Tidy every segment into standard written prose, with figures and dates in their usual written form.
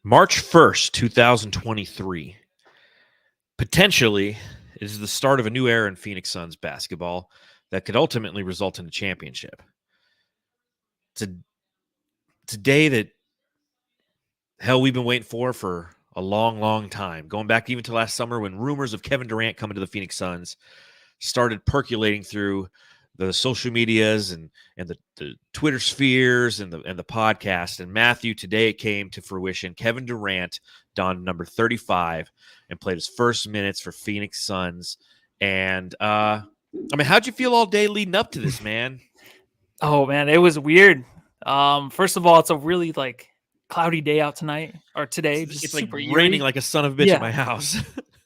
March 1st, 2023, potentially is the start of a new era in Phoenix Suns basketball that could ultimately result in a championship. It's a day that, hell, we've been waiting for a long, long time. Going back even to last summer when rumors of Kevin Durant coming to the Phoenix Suns started percolating through the social medias and the Twitter spheres and the podcast. And Matthew, today it came to fruition. Kevin Durant donned number 35 and played his first minutes for Phoenix Suns. And how'd you feel all day leading up to this, man? Oh man, it was weird. First of all, it's a really cloudy day out tonight or today. It's like raining like a son of a bitch at my house.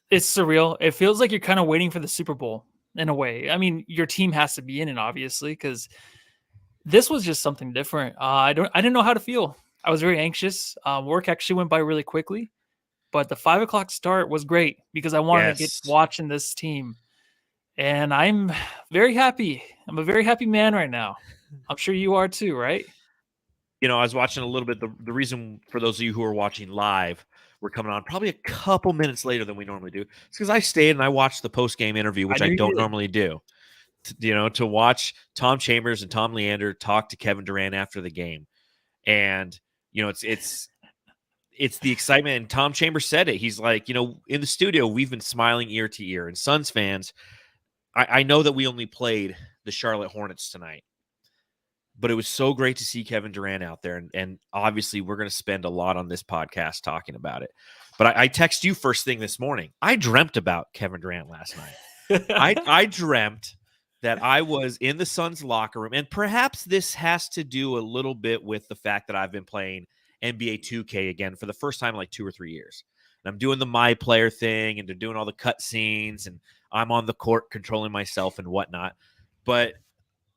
It's surreal. It feels like you're kind of waiting for the Super Bowl in a way. I mean, your team has to be in it, obviously, because this was just something different. I didn't know how to feel. I was very anxious. Work actually went by really quickly, but the 5 o'clock start was great because I wanted to get watching this team, and I'm very happy. I'm a very happy man right now. I'm sure you are too, right? You know, I was watching a little bit. The reason for those of you who are watching live, we're coming on probably a couple minutes later than we normally do. It's because I stayed and I watched the post-game interview, which I don't normally do. To watch Tom Chambers and Tom Leander talk to Kevin Durant after the game. And, it's the excitement. And Tom Chambers said it. He's like, in the studio, we've been smiling ear to ear. And Suns fans, I know that we only played the Charlotte Hornets tonight, but it was so great to see Kevin Durant out there. And obviously, we're going to spend a lot on this podcast talking about it. But I text you first thing this morning. I dreamt about Kevin Durant last night. I dreamt that I was in the Suns locker room. And perhaps this has to do a little bit with the fact that I've been playing NBA 2K again for the first time in like 2 or 3 years. And I'm doing the My Player thing, and they're doing all the cut scenes, and I'm on the court controlling myself and whatnot. But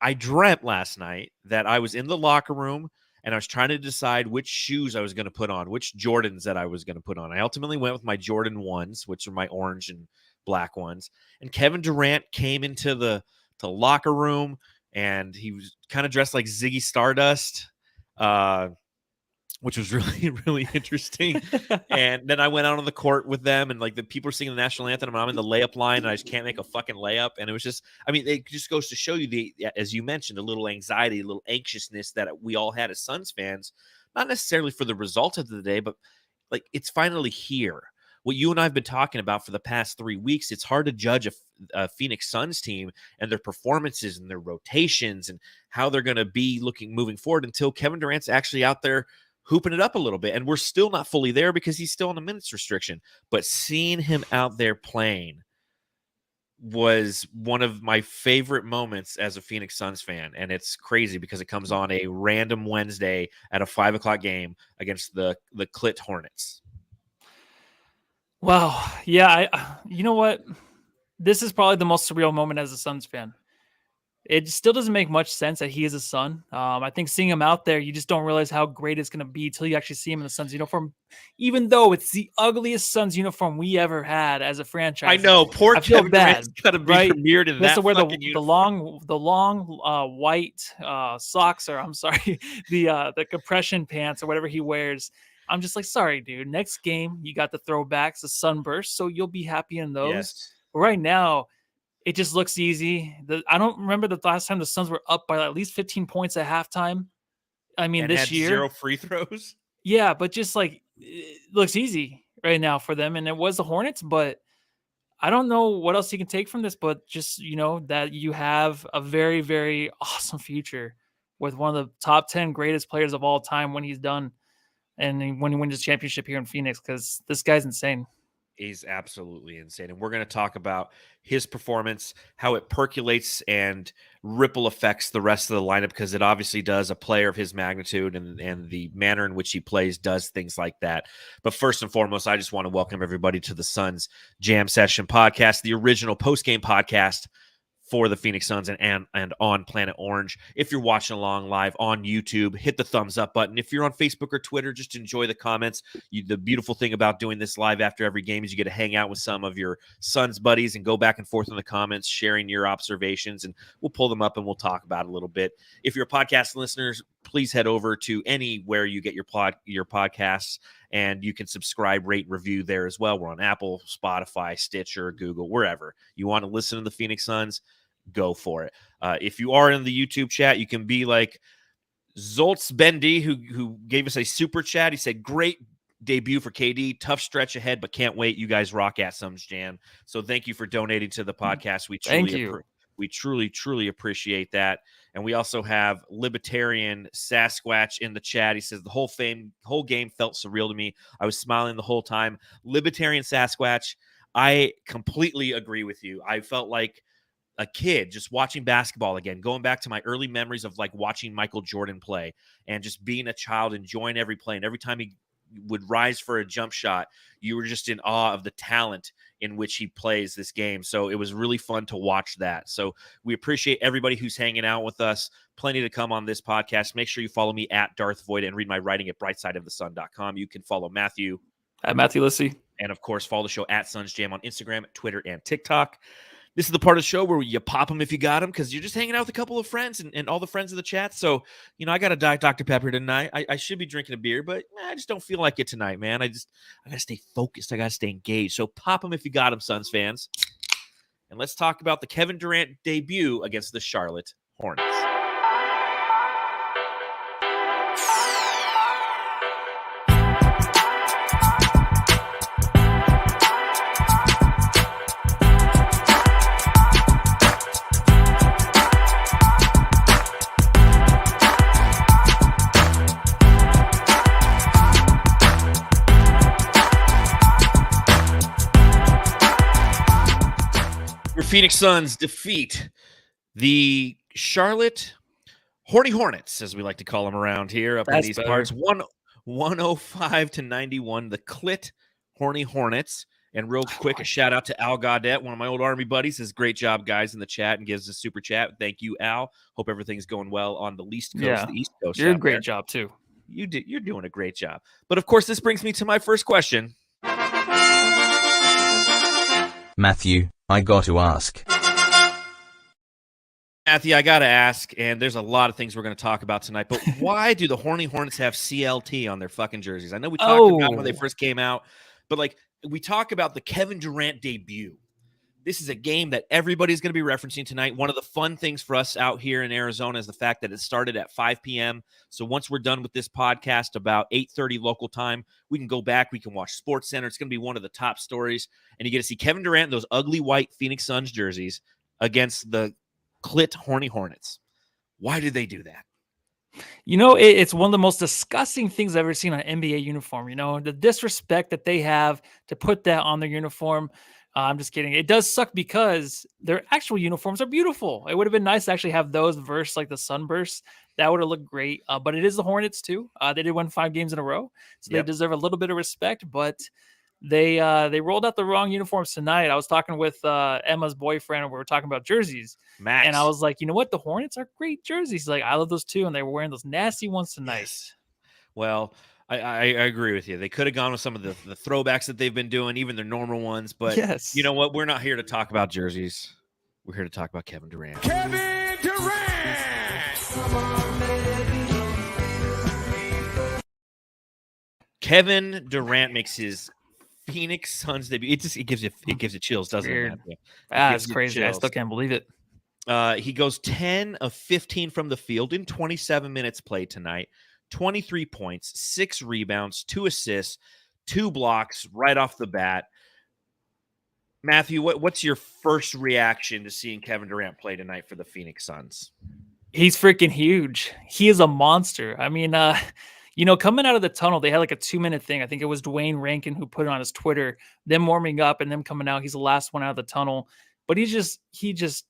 I dreamt last night that I was in the locker room and I was trying to decide which shoes I was going to put on, which Jordans that I was going to put on. I ultimately went with my Jordan 1s, which are my orange and black ones. And Kevin Durant came into the locker room, and he was kind of dressed like Ziggy Stardust, which was really, really interesting. And then I went out on the court with them, and the people are singing the national anthem, and I'm in the layup line, and I just can't make a fucking layup. And it was just, it just goes to show you as you mentioned, a little anxiety, a little anxiousness that we all had as Suns fans, not necessarily for the result of the day, but it's finally here. What you and I have been talking about for the past 3 weeks, it's hard to judge a Phoenix Suns team and their performances and their rotations and how they're going to be moving forward until Kevin Durant's actually out there hooping it up a little bit. And we're still not fully there because he's still on a minutes restriction. But seeing him out there playing was one of my favorite moments as a Phoenix Suns fan. And it's crazy because it comes on a random Wednesday at a 5 o'clock game against the CLT Hornets. Wow. Yeah. You know what? This is probably the most surreal moment as a Suns fan. It still doesn't make much sense that he is a Sun. I think seeing him out there, you just don't realize how great it's going to be till you actually see him in the Suns uniform, even though it's the ugliest Suns uniform we ever had as a franchise. I know. Poor Kevin Durant's got to be premiered in that wear fucking uniform. the long white socks, or I'm sorry, the compression pants or whatever he wears. I'm just like, sorry, dude. Next game, you got the throwbacks, the sunburst, so you'll be happy in those. Yes. But right now, it just looks easy. I don't remember the last time the Suns were up by at least 15 points at halftime. This year, 0 free throws. Yeah, but just it looks easy right now for them, and it was the Hornets. But I don't know what else you can take from this, but just that you have a very, very awesome future with one of the top 10 greatest players of all time when he's done. And when he wins his championship here in Phoenix, because this guy's insane. He's absolutely insane. And we're going to talk about his performance, how it percolates and ripple affects the rest of the lineup, because it obviously does. A player of his magnitude and the manner in which he plays does things like that. But first and foremost, I just want to welcome everybody to the Suns Jam Session podcast, the original post-game podcast for the Phoenix Suns and on Planet Orange. If you're watching along live on YouTube, hit the thumbs up button. If you're on Facebook or Twitter, just enjoy the comments. The beautiful thing about doing this live after every game is you get to hang out with some of your Suns buddies and go back and forth in the comments, sharing your observations, and we'll pull them up and we'll talk about it a little bit. If you're a podcast please head over to anywhere you get your podcasts, and you can subscribe, rate, review there as well. We're on Apple, Spotify, Stitcher, Google, wherever you want to listen to the Phoenix Suns. Go for it. If you are in the YouTube chat, you can be like Zoltz Bendy, who gave us a super chat. He said, "Great debut for KD. Tough stretch ahead, but can't wait. You guys rock at Suns Jam." So thank you for donating to the podcast. We truly appreciate that. And we also have Libertarian Sasquatch in the chat. He says, the whole game felt surreal to me. I was smiling the whole time. Libertarian Sasquatch, I completely agree with you. I felt like a kid just watching basketball again, going back to my early memories of like watching Michael Jordan play and just being a child, enjoying every play. And every time he would rise for a jump shot, you were just in awe of the talent in which he plays this game. So it was really fun to watch that. So we appreciate everybody who's hanging out with us. Plenty to come on this podcast. Make sure you follow me at Darth Void and read my writing at brightsideofthesun.com. You can follow Matthew at Matthew Lissy. And of course, follow the show at Suns Jam on Instagram, Twitter, and TikTok. This is the part of the show where you pop them if you got them, because you're just hanging out with a couple of friends and all the friends in the chat. So, I got a Diet Dr. Pepper tonight. I should be drinking a beer, but I just don't feel like it tonight, man. I got to stay focused. I got to stay engaged. So pop them if you got them, Suns fans. And let's talk about the Kevin Durant debut against the Charlotte Hornets. Phoenix Suns defeat the Charlotte Horny Hornets, as we like to call them around here up in these parts. 105-91, the CLT Horny Hornets. And real quick, a shout out to Al Gaudet, one of my old Army buddies. Says, great job, guys, in the chat, and gives a super chat. Thank you, Al. Hope everything's going well on the East Coast, the East Coast. You're a great job, too. You're doing a great job. But, of course, this brings me to my first question. Matthew, I got to ask. Matthew, I got to ask, and there's a lot of things we're going to talk about tonight, but why do the Horny Hornets have CLT on their fucking jerseys? I know we talked about when they first came out, but like we talk about the Kevin Durant debut. This is a game that everybody's going to be referencing tonight. One of the fun things for us out here in Arizona is the fact that it started at 5 p.m. So once we're done with this podcast, about 8:30 local time, we can go back. We can watch SportsCenter. It's going to be one of the top stories. And you get to see Kevin Durant in those ugly white Phoenix Suns jerseys against the CLT Horny Hornets. Why did they do that? It's one of the most disgusting things I've ever seen on an NBA uniform. The disrespect that they have to put that on their uniform. I'm just kidding. It does suck because their actual uniforms are beautiful. It would have been nice to actually have those versus like the Sunbursts. That would have looked great. But it is the Hornets too. They did win 5 games in a row, so They deserve a little bit of respect. But they rolled out the wrong uniforms tonight. I was talking with Emma's boyfriend, and we were talking about jerseys. Max. And I was like, you know what? The Hornets are great jerseys. Like, I love those too, and they were wearing those nasty ones tonight. Yes. Well, I agree with you. They could have gone with some of the throwbacks that they've been doing, even their normal ones. But you know what? We're not here to talk about jerseys. We're here to talk about Kevin Durant. Kevin Durant! Kevin Durant makes his Phoenix Suns debut. It gives you chills, doesn't it? That's crazy. Chills. I still can't believe it. He goes 10 of 15 from the field in 27 minutes played tonight. 23 points, 6 rebounds, 2 assists, 2 blocks right off the bat. Matthew, what's your first reaction to seeing Kevin Durant play tonight for the Phoenix Suns? He's freaking huge. He is a monster. I mean, coming out of the tunnel, they had like a 2-minute thing. I think it was Dwayne Rankin who put it on his Twitter, them warming up and them coming out. He's the last one out of the tunnel, but he just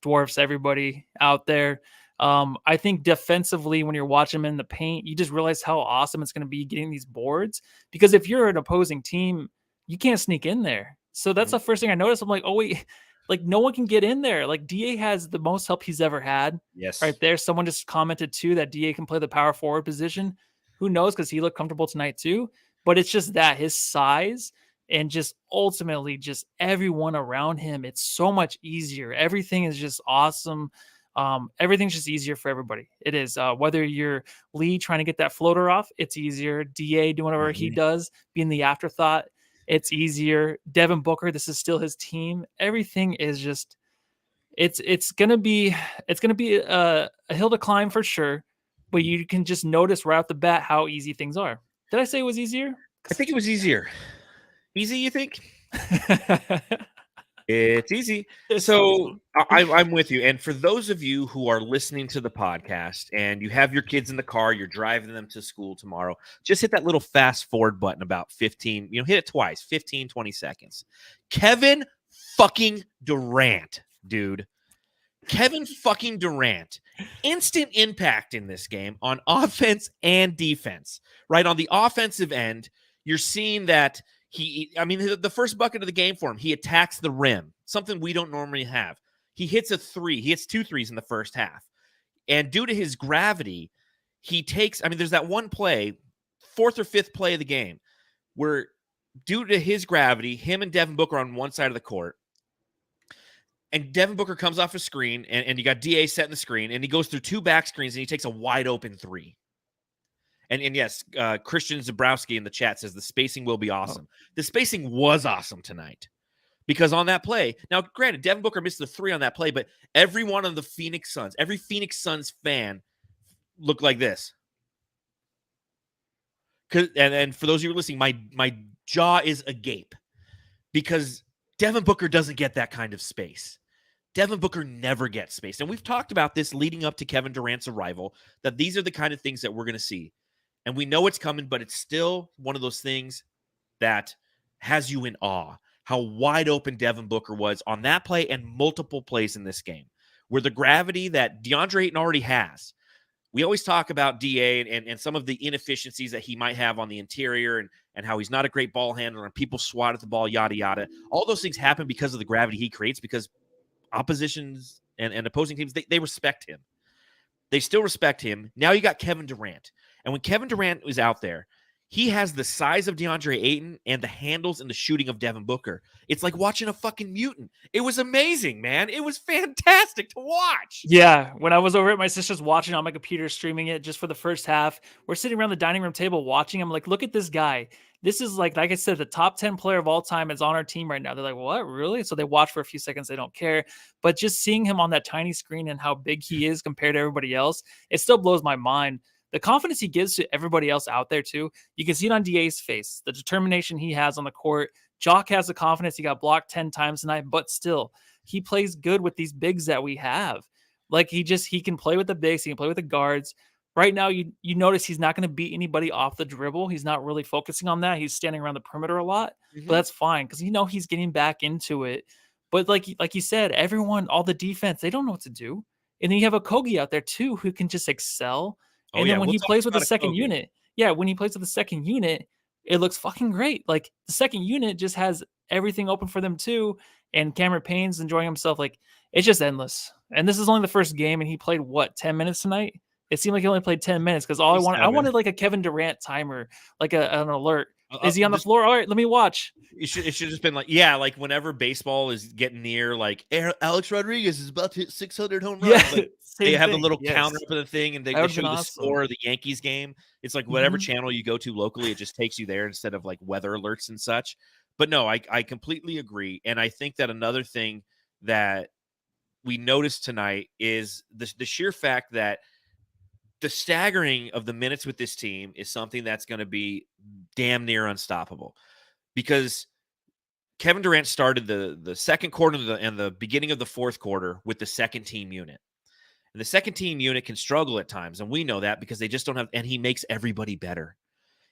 dwarfs everybody out there. I think defensively, when you're watching him in the paint, you just realize how awesome it's going to be getting these boards, because if you're an opposing team, you can't sneak in there. So that's the first thing I noticed. I'm like, oh wait, like no one can get in there. Like DA has the most help he's ever had. Yes. Right there. Someone just commented too that DA can play the power forward position. Who knows? Because he looked comfortable tonight too. But it's just that his size and just ultimately just everyone around him, it's so much easier. Everything is just awesome. Everything's just easier for everybody. It is. Whether you're Lee trying to get that floater off, it's easier. DA doing whatever he does, being the afterthought, it's easier. Devin Booker, this is still his team. Everything is just it's gonna be a hill to climb for sure, but you can just notice right off the bat how easy things are. Did I say it was easier? I think it was easier. Easy, you think? It's easy. So I'm with you. And for those of you who are listening to the podcast and you have your kids in the car, you're driving them to school tomorrow, just hit that little fast forward button about 15, hit it twice, 15, 20 seconds. Kevin fucking Durant, dude. Kevin fucking Durant. Instant impact in this game on offense and defense, right? On the offensive end, you're seeing that the first bucket of the game for him, he attacks the rim, something we don't normally have. He hits a three. He hits 2 threes in the first half. And due to his gravity, he takes, there's that one play, 4th or 5th play of the game, where due to his gravity, him and Devin Booker on one side of the court, and Devin Booker comes off a screen, and you got DA setting the screen, and he goes through 2 back screens, and he takes a wide open 3. And yes, Christian Zabrowski in the chat says the spacing will be awesome. The spacing was awesome tonight because on that play, now granted, Devin Booker missed the 3 on that play, but every one of the Phoenix Suns, every Phoenix Suns fan looked like this. And for those of you listening, my jaw is agape because Devin Booker doesn't get that kind of space. Devin Booker never gets space. And we've talked about this leading up to Kevin Durant's arrival, that these are the kind of things that we're going to see. And we know it's coming, but it's still one of those things that has you in awe. How wide open Devin Booker was on that play and multiple plays in this game, where the gravity that DeAndre Ayton already has. We always talk about DA and some of the inefficiencies that he might have on the interior and how he's not a great ball handler and people swat at the ball, yada, yada. All those things happen because of the gravity he creates, because oppositions and opposing teams, they respect him. They still respect him. Now you got Kevin Durant. And when Kevin Durant was out there, he has the size of DeAndre Ayton and the handles and the shooting of Devin Booker. It's like watching a fucking mutant. It was amazing, man. It was fantastic to watch. Yeah. When I was over at my sister's watching on my computer, streaming it just for the first half, we're sitting around the dining room table watching him. Like, look at this guy. This is like I said, the top 10 player of all time is on our team right now. They're like, what, really? So they watch for a few seconds. They don't care. But just seeing him on that tiny screen and how big he is compared to everybody else, it still blows my mind. The confidence he gives to everybody else out there, too. You can see it on DA's face, the determination he has on the court. Jock has the confidence. He got blocked 10 times tonight, but still, he plays good with these bigs that we have. Like, he can play with the bigs. He can play with the guards. Right now, you notice he's not going to beat anybody off the dribble. He's not really focusing on that. He's standing around the perimeter a lot, but that's fine because he's getting back into it. But like you said, everyone, all the defense, they don't know what to do. And then you have Okogie out there, too, who can just excel. And then when he plays with the second unit, when he plays with the second unit, it looks fucking great. Like, the second unit just has everything open for them too. And Cameron Payne's enjoying himself. Like, it's just endless. And this is only the first game, and he played 10 minutes tonight? It seemed like he only played 10 minutes because I wanted like a Kevin Durant timer, like an alert. Is he on the floor? All right, let me watch. It should have just been like whenever baseball is getting near, like Alex Rodriguez is about to hit 600 home runs. Yeah, like, they have the little counter for the thing, and they show the score of the Yankees game. It's like whatever channel you go to locally, it just takes you there instead of like weather alerts and such. But no, I completely agree. And I think that another thing that we noticed tonight is the sheer fact that the staggering of the minutes with this team is something that's going to be damn near unstoppable, because Kevin Durant started the second quarter and the beginning of the fourth quarter with the second team unit. And the second team unit can struggle at times, and we know that because they just don't have, and he makes everybody better.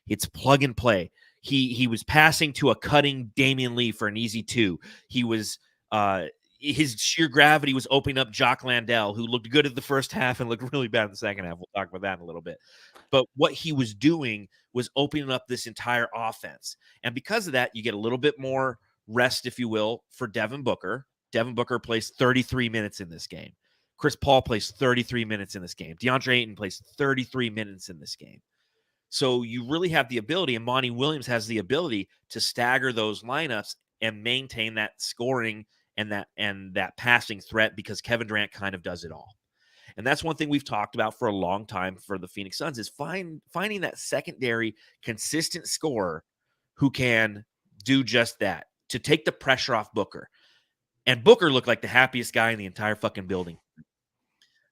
It's plug and play. He was passing to a cutting Damion Lee for an easy 2. He was his sheer gravity was opening up Jock Landale, who looked good at the first half and looked really bad in the second half. We'll talk about that in a little bit. But what he was doing was opening up this entire offense. And because of that, you get a little bit more rest, if you will, for Devin Booker. Devin Booker plays 33 minutes in this game. Chris Paul plays 33 minutes in this game. DeAndre Ayton plays 33 minutes in this game. So you really have the ability, and Monty Williams has the ability to stagger those lineups and maintain that scoring and that passing threat, because Kevin Durant kind of does it all. And that's one thing we've talked about for a long time for the Phoenix Suns is finding that secondary consistent scorer who can do just that, to take the pressure off Booker. And Booker looked like the happiest guy in the entire fucking building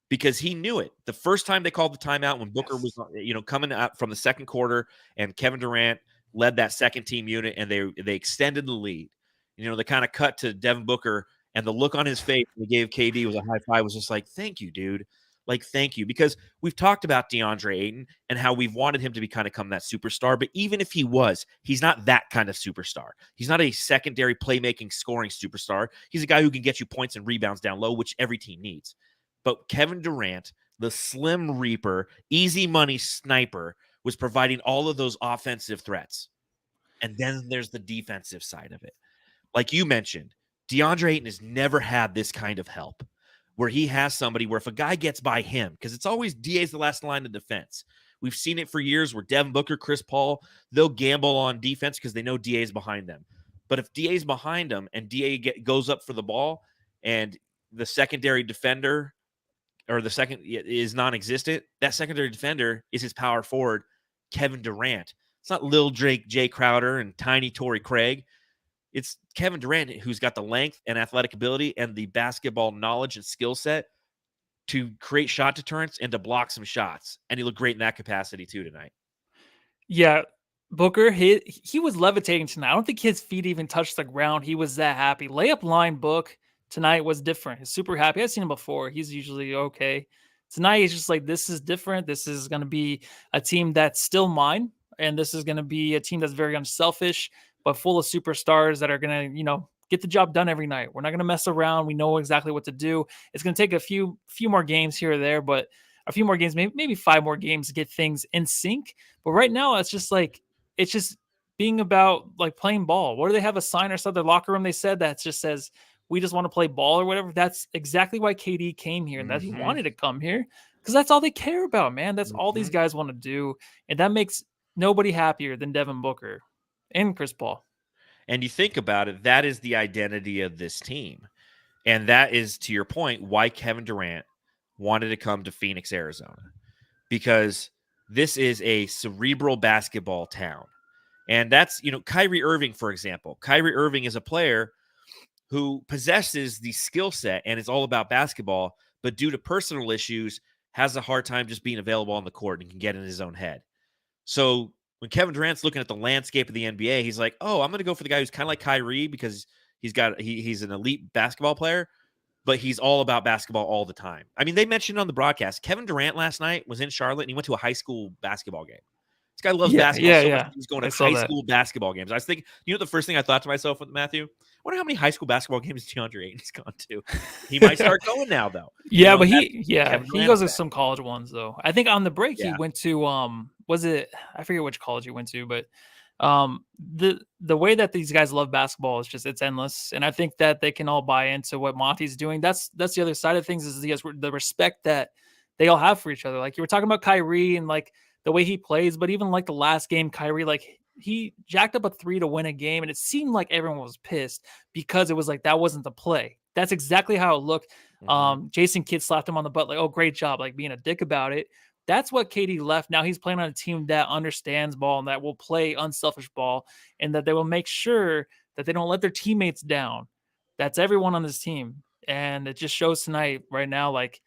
because he knew it. The first time they called the timeout when Booker was, coming out from the second quarter and Kevin Durant led that second team unit and they extended the lead. They kind of cut to Devin Booker and the look on his face when he gave KD was a high five was just like, thank you, dude. Like, thank you. Because we've talked about DeAndre Ayton and how we've wanted him to become that superstar. But even if he was, he's not that kind of superstar. He's not a secondary playmaking scoring superstar. He's a guy who can get you points and rebounds down low, which every team needs. But Kevin Durant, the Slim Reaper, easy money sniper, was providing all of those offensive threats. And then there's the defensive side of it. Like you mentioned, DeAndre Ayton has never had this kind of help where he has somebody where if a guy gets by him, because it's always DA's the last line of defense. We've seen it for years where Devin Booker, Chris Paul, they'll gamble on defense because they know DA's behind them. But if DA's behind them and DA goes up for the ball and the secondary defender or the second is non-existent, that secondary defender is his power forward, Kevin Durant. It's not Lil Drake, Jay Crowder, and Tiny Torrey Craig. It's Kevin Durant who's got the length and athletic ability and the basketball knowledge and skill set to create shot deterrence and to block some shots. And he looked great in that capacity too tonight. Yeah, Booker, he was levitating tonight. I don't think his feet even touched the ground. He was that happy. Layup line Book tonight was different. He's super happy. I've seen him before. He's usually okay. Tonight, he's just like, this is different. This is going to be a team that's still mine. And this is going to be a team that's very unselfish, but full of superstars that are going to, get the job done every night. We're not going to mess around. We know exactly what to do. It's going to take a few more games here or there, but a few more games, maybe 5 more games to get things in sync. But right now, it's just being about like playing ball. What do they have a sign outside their locker room? They said that just says, we just want to play ball or whatever. That's exactly why KD came here and that he wanted to come here because that's all they care about, man. That's all these guys want to do. And that makes nobody happier than Devin Booker and Chris Paul. And you think about it, that is the identity of this team. And that is, to your point, why Kevin Durant wanted to come to Phoenix, Arizona. Because this is a cerebral basketball town. And that's, Kyrie Irving, for example. Kyrie Irving is a player who possesses the skill set and it's all about basketball, but due to personal issues, has a hard time just being available on the court and can get in his own head. So when Kevin Durant's looking at the landscape of the NBA, he's like, oh, I'm going to go for the guy who's kind of like Kyrie because he's an elite basketball player, but he's all about basketball all the time. I mean, they mentioned on the broadcast, Kevin Durant last night was in Charlotte and he went to a high school basketball game. This guy loves basketball so much. He's going to high school basketball games. I was thinking, the first thing I thought to myself with Matthew, I wonder how many high school basketball games DeAndre Ayton's gone to. He might start going now, though. Yeah, but he goes to some college ones, though. I think on the break he went to I forget which college he went to, but the way that these guys love basketball is just it's endless, and I think that they can all buy into what Monty's doing. That's the other side of things is the respect that they all have for each other. Like you were talking about Kyrie and like the way he plays, but even like the last game, Kyrie he jacked up a 3 to win a game, and it seemed like everyone was pissed because it was like that wasn't the play. That's exactly how it looked. Jason Kidd slapped him on the butt, like, "Oh, great job!" Like being a dick about it. That's what KD left. Now he's playing on a team that understands ball and that will play unselfish ball, and that they will make sure that they don't let their teammates down. That's everyone on this team, and it just shows tonight. Right now, like,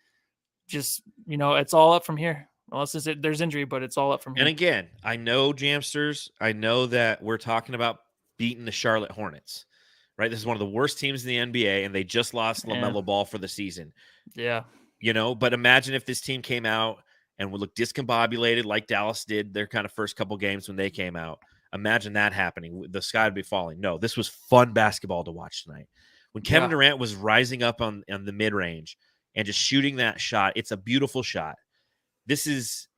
just it's all up from here. Unless there's injury, but it's all up from here. And again, I know, Jamsters, I know that we're talking about beating the Charlotte Hornets, right? This is one of the worst teams in the NBA, and they just lost LaMelo Ball for the season. Yeah. But imagine if this team came out and would look discombobulated like Dallas did their kind of first couple games when they came out. Imagine that happening. The sky would be falling. No, this was fun basketball to watch tonight. When Kevin Durant was rising up on the mid-range and just shooting that shot, it's a beautiful shot. This is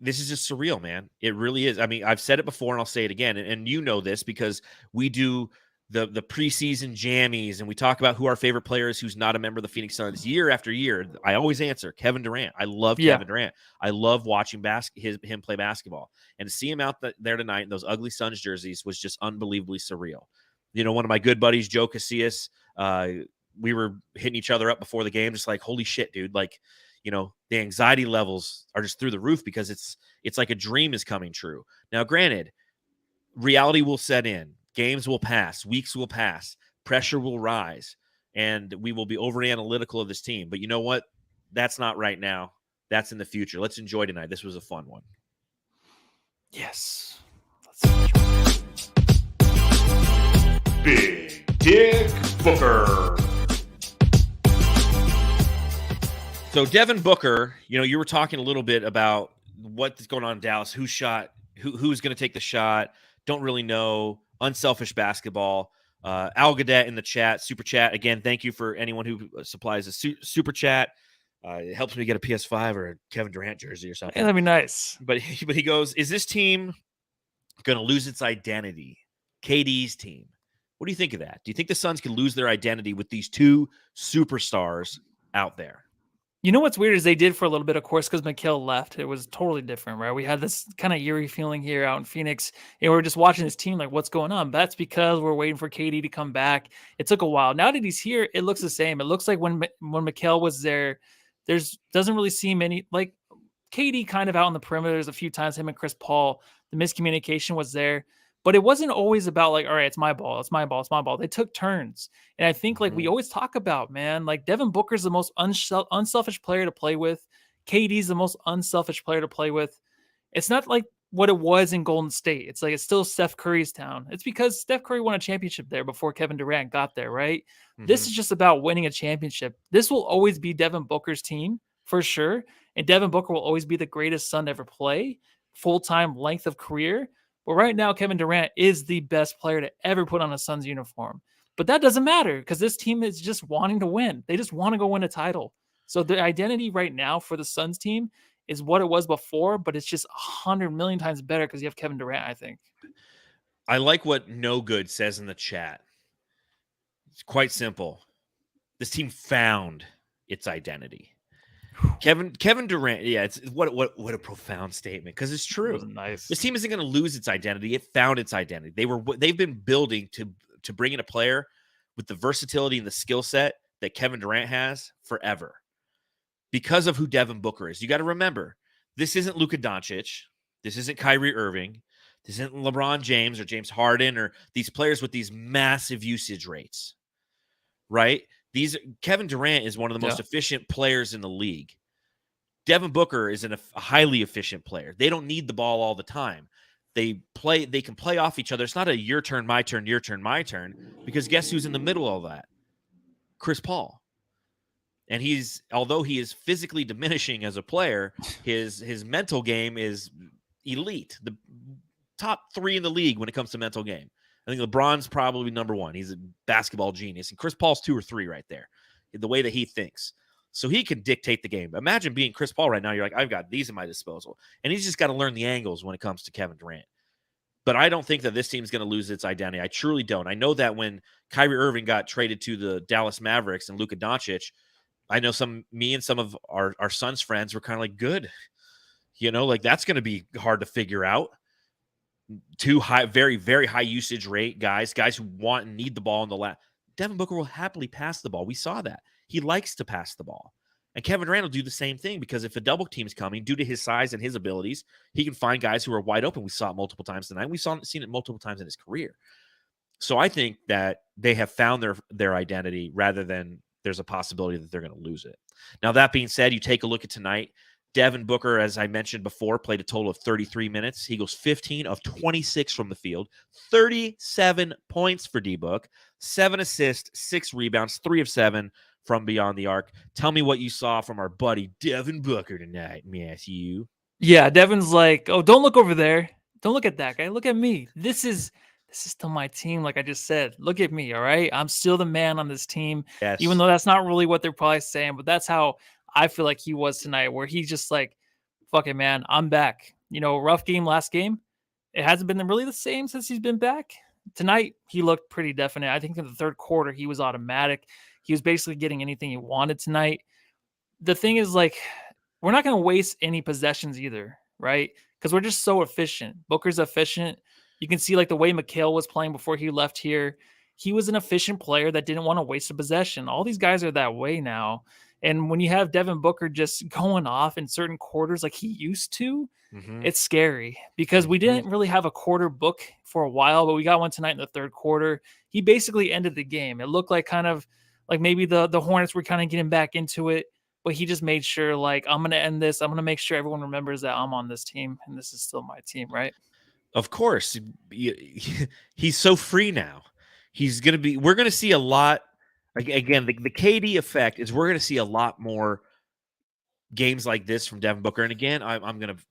just surreal, man. It really is. I mean, I've said it before and I'll say it again. And you know this because we do the preseason jammies and we talk about who our favorite player is who's not a member of the Phoenix Suns year after year. I always answer Kevin Durant. I love Kevin Durant. I love watching him play basketball. And to see him out there tonight in those ugly Suns jerseys was just unbelievably surreal. One of my good buddies, Joe Casillas, we were hitting each other up before the game, just like, holy shit, dude. Like, the anxiety levels are just through the roof because it's like a dream is coming true. Now, granted, reality will set in. Games will pass. Weeks will pass. Pressure will rise. And we will be over analytical of this team. But you know what? That's not right now. That's in the future. Let's enjoy tonight. This was a fun one. Yes. Big Dick Booker. So Devin Booker, you were talking a little bit about what's going on in Dallas, who's going to take the shot. Don't really know. Unselfish basketball. Al Gadet in the chat, super chat. Again, thank you for anyone who supplies a super chat. It helps me get a PS5 or a Kevin Durant jersey or something. Yeah, that'd be nice. But he goes, is this team going to lose its identity? KD's team. What do you think of that? Do you think the Suns can lose their identity with these two superstars out there? You know what's weird is they did for a little bit, of course, because Mikal left. It was totally different, right? We had this kind of eerie feeling here out in Phoenix, and we were just watching this team like, what's going on? But that's because we're waiting for KD to come back. It took a while. Now that he's here, it looks the same. It looks like when Mikal was there, doesn't really seem any, like KD kind of out on the perimeters a few times, him and Chris Paul. The miscommunication was there. But it wasn't always about like, all right, it's my ball. It's my ball. It's my ball. They took turns. And I think like we always talk about, man, like Devin Booker's the most unselfish player to play with. KD's the most unselfish player to play with. It's not like what it was in Golden State. It's like it's still Steph Curry's town. It's because Steph Curry won a championship there before Kevin Durant got there, right? Mm-hmm. This is just about winning a championship. This will always be Devin Booker's team for sure. And Devin Booker will always be the greatest Sun to ever play, full-time length of career. But right now, Kevin Durant is the best player to ever put on a Suns uniform. But that doesn't matter because this team is just wanting to win. They just want to go win a title. So the identity right now for the Suns team is what it was before, but it's just 100 million times better because you have Kevin Durant, I think. I like what No Good says in the chat. It's quite simple. This team found its identity. Kevin Durant, yeah, it's what a profound statement because it's true. Nice. This team isn't going to lose its identity. It found its identity. They've been building to bring in a player with the versatility and the skill set that Kevin Durant has forever because of who Devin Booker is. You got to remember, this isn't Luka Doncic. This isn't Kyrie Irving. This isn't LeBron James or James Harden or these players with these massive usage rates, right? Kevin Durant is one of the most efficient players in the league. Devin Booker is a highly efficient player. They don't need the ball all the time. They can play off each other. It's not a your turn, my turn, your turn, my turn, because guess who's in the middle of that? Chris Paul. And although he is physically diminishing as a player, his mental game is elite. The top 3 in the league when it comes to mental game. I think LeBron's probably number 1. He's a basketball genius. And Chris Paul's 2 or 3 right there, the way that he thinks. So he can dictate the game. Imagine being Chris Paul right now. You're like, I've got these at my disposal. And he's just got to learn the angles when it comes to Kevin Durant. But I don't think that this team's going to lose its identity. I truly don't. I know that when Kyrie Irving got traded to the Dallas Mavericks and Luka Doncic, I know me and some of our Suns friends were kind of like, good. Like that's going to be hard to figure out. 2 high, very, very high usage rate guys who want and need the ball in the lap. Devin Booker will happily pass the ball. We saw that. He likes to pass the ball. And Kevin Durant will do the same thing because if a double team is coming, due to his size and his abilities, he can find guys who are wide open. We saw it multiple times tonight. We've seen it multiple times in his career. So I think that they have found their identity rather than there's a possibility that they're going to lose it. Now, that being said, you take a look at tonight. Devin Booker, as I mentioned before, played a total of 33 minutes. He goes 15 of 26 from the field, 37 points for D-Book, 7 assists, 6 rebounds, 3 of 7 from beyond the arc. Tell me what you saw from our buddy Devin Booker tonight, Matthew. Yeah, Devin's like, oh, don't look over there. Don't look at that guy. Look at me. This is still my team, like I just said. Look at me, all right? I'm still the man on this team, yes. Even though that's not really what they're probably saying, but that's how I feel like he was tonight, where he's just like, fuck it, man, I'm back. Rough game last game. It hasn't been really the same since he's been back. Tonight, he looked pretty definite. I think in the third quarter, he was automatic. He was basically getting anything he wanted tonight. The thing is, like, we're not going to waste any possessions either, right? Because we're just so efficient. Booker's efficient. You can see, like, the way Mikal was playing before he left here. he was an efficient player that didn't want to waste a possession. All these guys are that way now. And when you have Devin Booker just going off in certain quarters like he used to, it's scary because we didn't really have a quarter book for a while, but we got one tonight in the third quarter. He basically ended the game. It looked like kind of like maybe the Hornets were kind of getting back into it, but he just made sure like, I'm going to end this. I'm going to make sure everyone remembers that I'm on this team and this is still my team, right? Of course. He's so free now. We're going to see a lot. Again, the KD effect is we're going to see a lot more games like this from Devin Booker. And again, I'm going to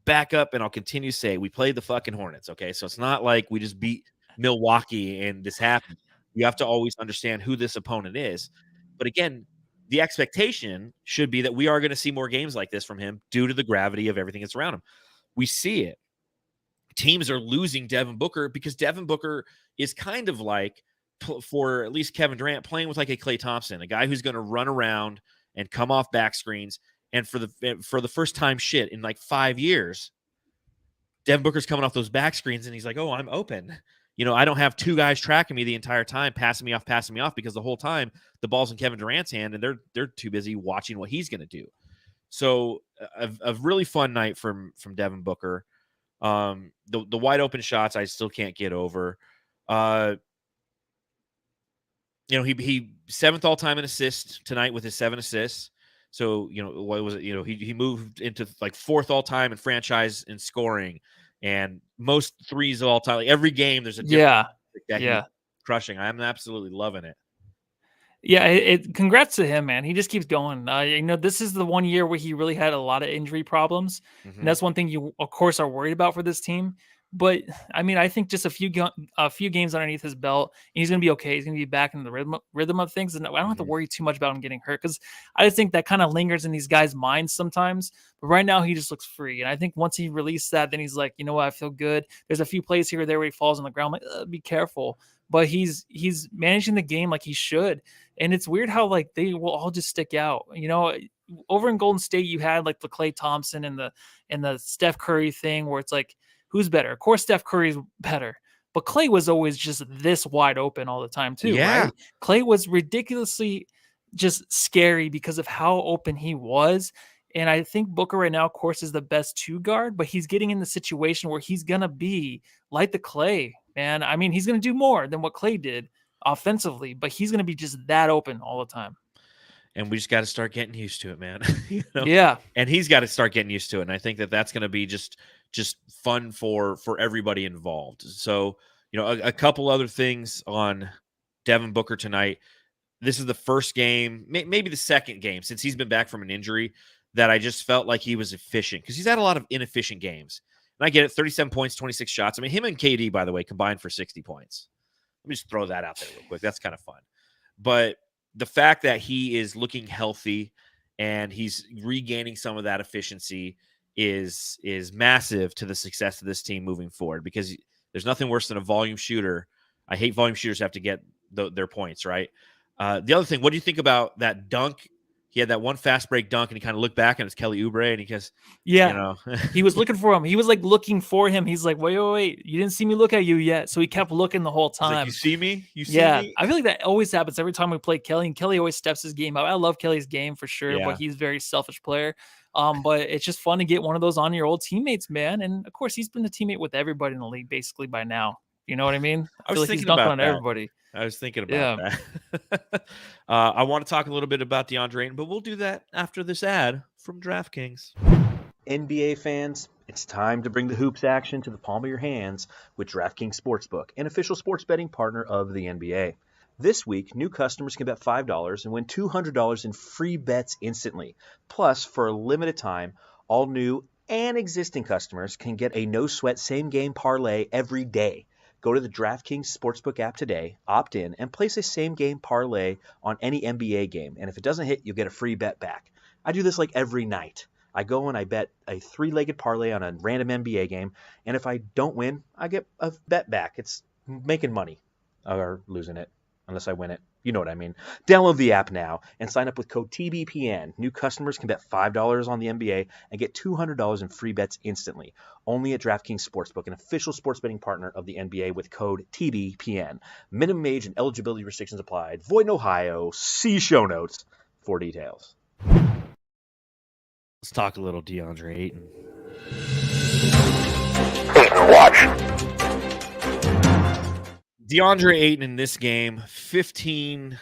back up and I'll continue to say we played the fucking Hornets. Okay. So it's not like we just beat Milwaukee and this happened. You have to always understand who this opponent is. But again, the expectation should be that we are going to see more games like this from him due to the gravity of everything that's around him. We see it. Teams are losing Devin Booker because Devin Booker is kind of like, for at least Kevin Durant, playing with like a Klay Thompson, a guy who's going to run around and come off back screens. And for the first time in like 5 years, Devin Booker's coming off those back screens and he's like, oh, I'm open. I don't have two guys tracking me the entire time, passing me off, because the whole time the ball's in Kevin Durant's hand and they're too busy watching what he's going to do. So a really fun night from Devin Booker. The wide open shots I still can't get over. He 7th all time in assists tonight with his 7 assists. So, what was it? He moved into like 4th all time in franchise in scoring and most threes of all time. Like every game there's a different that he's crushing. I'm absolutely loving it. Yeah, congrats to him, man. He just keeps going. This is the one year where he really had a lot of injury problems. And that's one thing you, of course, are worried about for this team. But, I think just a few games underneath his belt, and he's going to be okay. He's going to be back in the rhythm of things. And I don't have to worry too much about him getting hurt because I just think that kind of lingers in these guys' minds sometimes. But right now, he just looks free. And I think once he released that, then he's like, you know what, I feel good. There's a few plays here or there where he falls on the ground. I'm like, be careful. But he's managing the game like he should. And it's weird how like they will all just stick out. Over in Golden State, you had like the Klay Thompson and the Steph Curry thing where it's like, who's better? Of course, Steph Curry's better. But Klay was always just this wide open all the time too, right? Klay was ridiculously just scary because of how open he was. And I think Booker right now, of course, is the best 2 guard, but he's getting in the situation where he's going to be like the Klay, man. He's going to do more than what Klay did offensively, but he's going to be just that open all the time. And we just got to start getting used to it, man. Yeah. And he's got to start getting used to it. And I think that's going to be just fun for everybody involved. So, a couple other things on Devin Booker tonight. This is the first game, maybe the second game since he's been back from an injury that I just felt like he was efficient because he's had a lot of inefficient games. And I get it, 37 points, 26 shots. Him and KD, by the way, combined for 60 points. Let me just throw that out there real quick. That's kind of fun. But the fact that he is looking healthy and he's regaining some of that efficiency is massive to the success of this team moving forward because there's nothing worse than a volume shooter. I hate volume shooters have to get their points, right? The other thing, what do you think about that dunk? He had that one fast break dunk, and he kind of looked back, and it's Kelly Oubre, and he goes, he was looking for him. He was like looking for him. He's like, wait, you didn't see me look at you yet. So he kept looking the whole time. Like, you see me? You see me? I feel like that always happens every time we play Kelly, and Kelly always steps his game up. I love Kelly's game for sure, but he's a very selfish player. But it's just fun to get one of those on your old teammates, man. And of course, he's been a teammate with everybody in the league basically by now. You know what I mean? I feel like he's dunking on everybody. I was thinking about that. I want to talk a little bit about DeAndre Ayton, but we'll do that after this ad from DraftKings. NBA fans, it's time to bring the hoops action to the palm of your hands with DraftKings Sportsbook, an official sports betting partner of the NBA. This week, new customers can bet $5 and win $200 in free bets instantly. Plus, for a limited time, all new and existing customers can get a no-sweat same-game parlay every day. Go to the DraftKings Sportsbook app today, opt in, and place a same-game parlay on any NBA game. And if it doesn't hit, you'll get a free bet back. I do this like every night. I go and I bet a 3-legged parlay on a random NBA game, and if I don't win, I get a bet back. It's making money, or losing it, unless I win it. You know what I mean. Download the app now and sign up with code TBPN. New customers can bet $5 on the NBA and get $200 in free bets instantly. Only at DraftKings Sportsbook, an official sports betting partner of the NBA with code TBPN. Minimum age and eligibility restrictions applied. Void in Ohio. See show notes for details. Let's talk a little DeAndre Ayton. DeAndre Ayton in this game, 16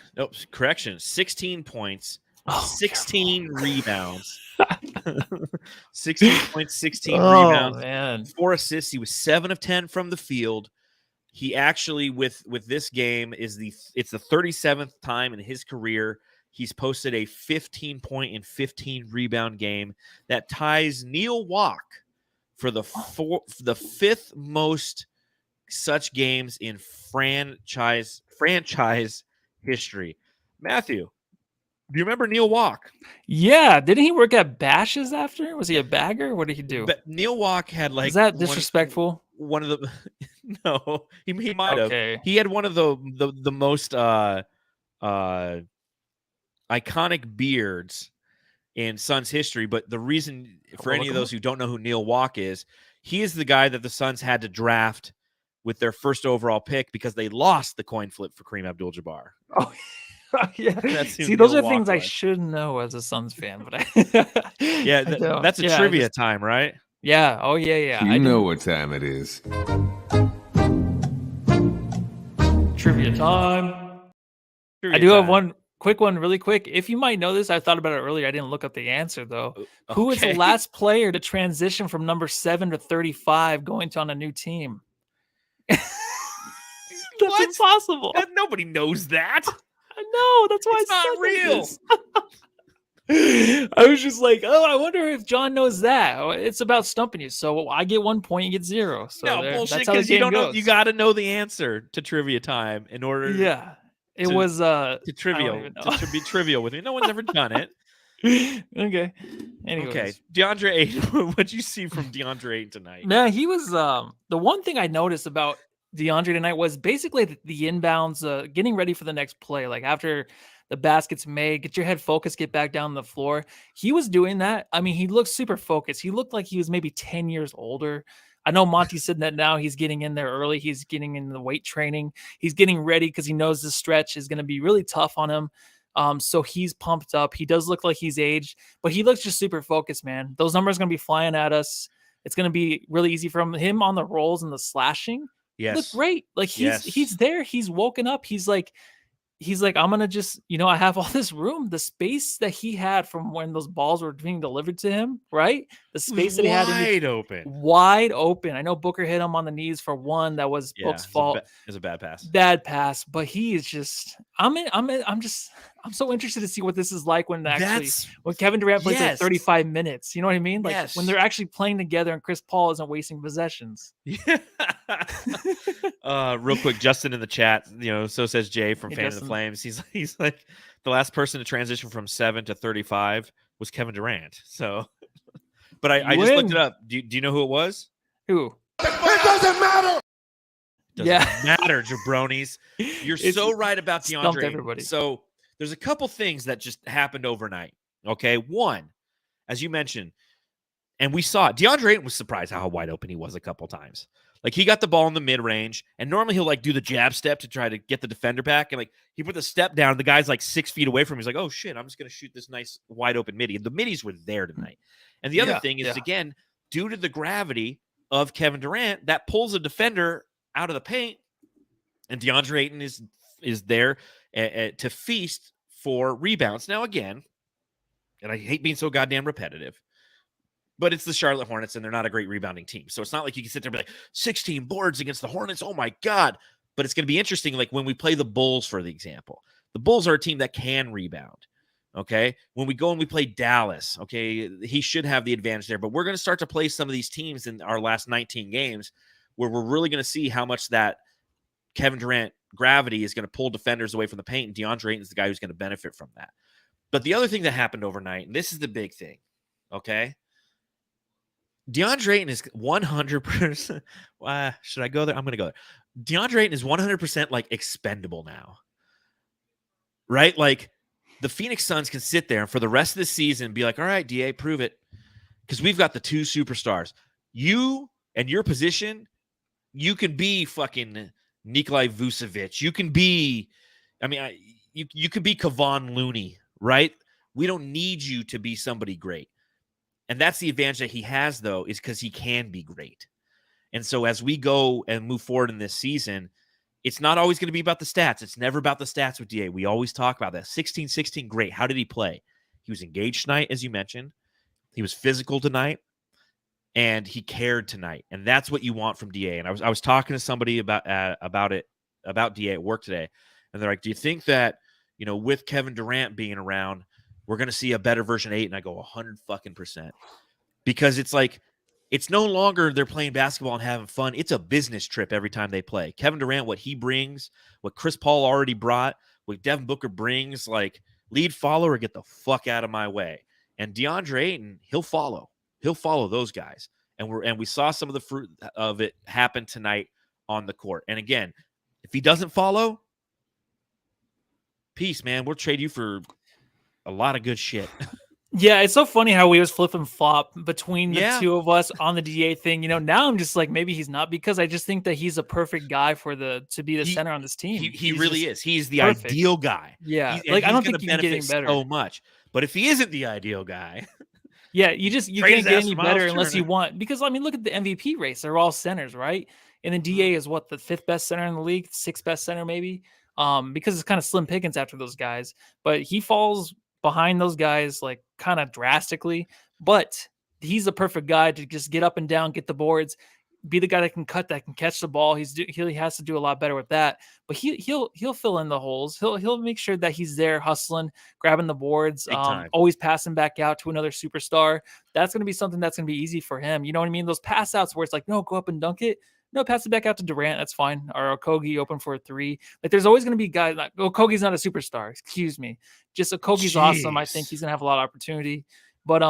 points, 16 rebounds. 16 points, 16 rebounds, man. 4 assists. He was 7 of 10 from the field. He actually, with this game, it's the 37th time in his career he's posted a 15-point and 15 rebound game that ties Neil Walk for the 5th most such games in franchise history. Matthew, do you remember Neil Walk? Yeah, didn't he work at Bashes after? Was he a bagger? What did he do? But Neil Walk had like, is that disrespectful? One of the no, he might have. Okay. He had one of the most iconic beards in Suns history. But the reason for any of those who don't know who Neil Walk is, he is the guy that the Suns had to draft with their first overall pick because they lost the coin flip for Kareem Abdul-Jabbar. Oh, yeah. See, those are things I should know as a Suns fan, but that's a trivia time, right? Yeah. Oh, yeah. You know what time it is. Trivia time. I do have one quick one, really quick. If you might know this, I thought about it earlier. I didn't look up the answer, though. Okay. Who was the last player to transition from number 7 to 35 going on a new team? That's impossible. Nobody knows that. I know. That's why it's not real. I was just like, I wonder if John knows that. It's about stumping you. So I get 1 point, you get 0. So no bullshit, because you don't know. You got to know the answer to trivia time in order. Yeah, it was to trivial to be trivial with me. No one's ever done it. Okay. Anyways. Okay, DeAndre Ayton. What'd you see from DeAndre Ayton tonight? Man, he was the one thing I noticed about DeAndre tonight was basically the inbounds, getting ready for the next play. Like after the basket's made, get your head focused, get back down the floor. He was doing that. I mean, he looked super focused. He looked like he was maybe 10 years older. I know Monty said that now he's getting in there early. He's getting in the weight training. He's getting ready because he knows the stretch is going to be really tough on him. So he's pumped up. He does look like he's aged, but he looks just super focused, man. Those numbers are going to be flying at us. It's going to be really easy for him on the rolls and the slashing. Yes. Look great. Like he's there. He's woken up. He's like, I'm going to just, I have all this room, the space that he had from when those balls were being delivered to him, right? The space that he had wide open. I know Booker hit him on the knees for one. That was Book's fault. It was a bad pass. Bad pass. But he is just, I'm so interested to see what this is like when Kevin Durant plays like 35 minutes. You know what I mean? Like when they're actually playing together and Chris Paul isn't wasting possessions. Yeah. Real quick, Justin in the chat, so says Jay from Fan of the Flames. He's like the last person to transition from 7 to 35 was Kevin Durant. So, but I just looked it up. Do you know who it was? Who? It doesn't matter. Doesn't matter, jabronis. You're so right about DeAndre. Everybody. So there's a couple things that just happened overnight. Okay, one, as you mentioned, and we saw it. DeAndre Ayton was surprised how wide open he was a couple times. Like he got the ball in the mid range, and normally he'll like do the jab step to try to get the defender back, and like he put the step down. The guy's like 6 feet away from him. He's like, "Oh shit, I'm just gonna shoot this nice wide open midi." And the middies were there tonight. And the other thing is again due to the gravity of Kevin Durant that pulls a defender out of the paint, and DeAndre Ayton is there to feast for rebounds. Now again, and I hate being so goddamn repetitive, but it's the Charlotte Hornets, and they're not a great rebounding team. So it's not like you can sit there and be like, 16 boards against the Hornets. Oh, my God. But it's going to be interesting, like when we play the Bulls, for the example. The Bulls are a team that can rebound, okay? When we go and we play Dallas, okay, he should have the advantage there. But we're going to start to play some of these teams in our last 19 games where we're really going to see how much that Kevin Durant gravity is going to pull defenders away from the paint, and DeAndre Ayton is the guy who's going to benefit from that. But the other thing that happened overnight, and this is the big thing, okay? DeAndre Ayton is 100%. Should I go there? I'm going to go there. DeAndre Ayton is 100% like expendable now. right? Like the Phoenix Suns can sit there and for the rest of the season be like, all right, DA, prove it. Because we've got the two superstars. You and your position, you can be fucking Nikolai Vucevic. You can be, you could be Kevon Looney, right? We don't need you to be somebody great. And that's the advantage that he has, though, is because he can be great. And so as we go and move forward in this season, it's not always going to be about the stats. It's never about the stats with DA. We always talk about that. 16-16, great. How did he play? He was engaged tonight, as you mentioned. He was physical tonight, and he cared tonight. And that's what you want from DA. And I was talking to somebody about DA at work today, and they're like, do you think that, with Kevin Durant being around, we're going to see a better version 8? And I go 100%. Because it's like, it's no longer they're playing basketball and having fun. It's a business trip every time they play. Kevin Durant, what he brings, what Chris Paul already brought, what Devin Booker brings, like lead, follow, or get the fuck out of my way. And DeAndre Ayton, he'll follow those guys. And we saw some of the fruit of it happen tonight on the court. And again, if he doesn't follow, peace, man. We'll trade you for a lot of good shit. Yeah, it's so funny how we was flip and flop between the two of us on the DA thing. Now I'm just like, maybe he's not, because I just think that he's a perfect guy to be the center on this team. He really is. He's the ideal guy. Yeah, I don't think you can get any better. So much. But if he isn't the ideal guy, yeah, you can't get any better unless you want. Because look at the MVP race; they're all centers, right? And then DA is what, the 5th best center in the league, 6th best center maybe, because it's kind of slim pickings after those guys. But he falls behind those guys like kind of drastically, but he's the perfect guy to just get up and down, get the boards, be the guy that can cut, that can catch the ball. He has to do a lot better with that, but he'll fill in the holes. He'll make sure that he's there hustling, grabbing the boards, always passing back out to another superstar. That's going to be something that's going to be easy for him. You know what I mean? Those pass outs where it's like, no, go up and dunk it. No, pass it back out to Durant. That's fine. Or Okogie open for a 3. Like, there's always going to be guys. Like, Okogie's not a superstar. Excuse me. Just Okogie's awesome. I think he's going to have a lot of opportunity. But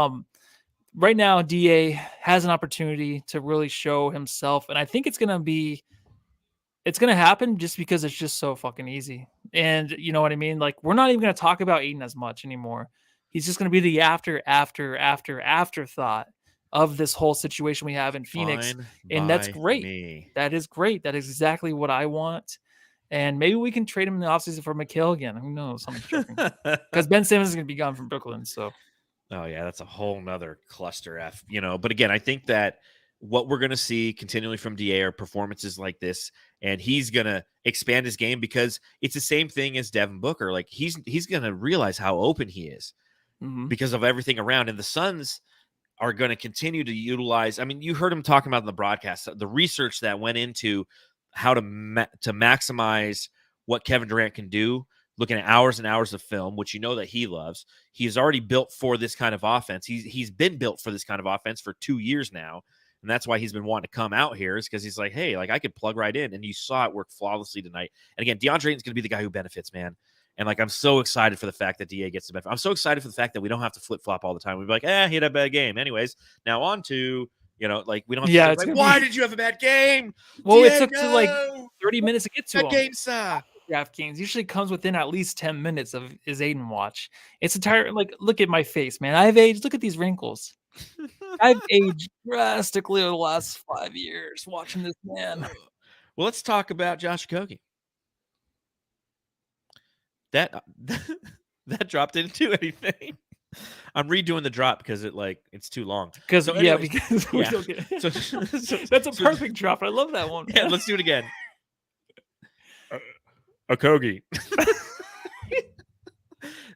right now, DA has an opportunity to really show himself, and I think it's going to happen just because it's just so fucking easy. And you know what I mean? Like, we're not even going to talk about Ayton as much anymore. He's just going to be the afterthought of this whole situation we have in Phoenix. And that's great. That is great. That is exactly what I want. And maybe we can trade him in the offseason for McHale again. Who knows? I'm joking. Because Ben Simmons is going to be gone from Brooklyn. So, oh yeah, that's a whole nother cluster F, But again, I think that what we're going to see continually from DA are performances like this, and he's going to expand his game because it's the same thing as Devin Booker. Like he's going to realize how open he is because of everything around. And the Suns are going to continue to utilize. I mean, you heard him talking about in the broadcast, the research that went into how to maximize what Kevin Durant can do, looking at hours and hours of film, which that he loves. He's already built for this kind of offense. He's been built for this kind of offense for 2 years now. And that's why he's been wanting to come out here, is because he's like, hey, like I could plug right in. And you saw it work flawlessly tonight. And again, DeAndre Ayton's going to be the guy who benefits, man. And I'm so excited for the fact that DA gets the benefit. I'm so excited for the fact that we don't have to flip flop all the time. We'd be like, he had a bad game. Anyways, now on to, we don't have to say, why did you have a bad game? Well, Diego! It took to like 30 minutes to get to that game, sir. DraftKings usually comes within at least 10 minutes of his Ayton watch. It's entire, look at my face, man. I've aged. Look at these wrinkles. I've aged drastically over the last 5 years watching this man. Well, let's talk about Josh Okogie. That drop didn't do anything. I'm redoing the drop because it's too long. Because we don't get that's a perfect drop. I love that one. Yeah, let's do it again. Okogie.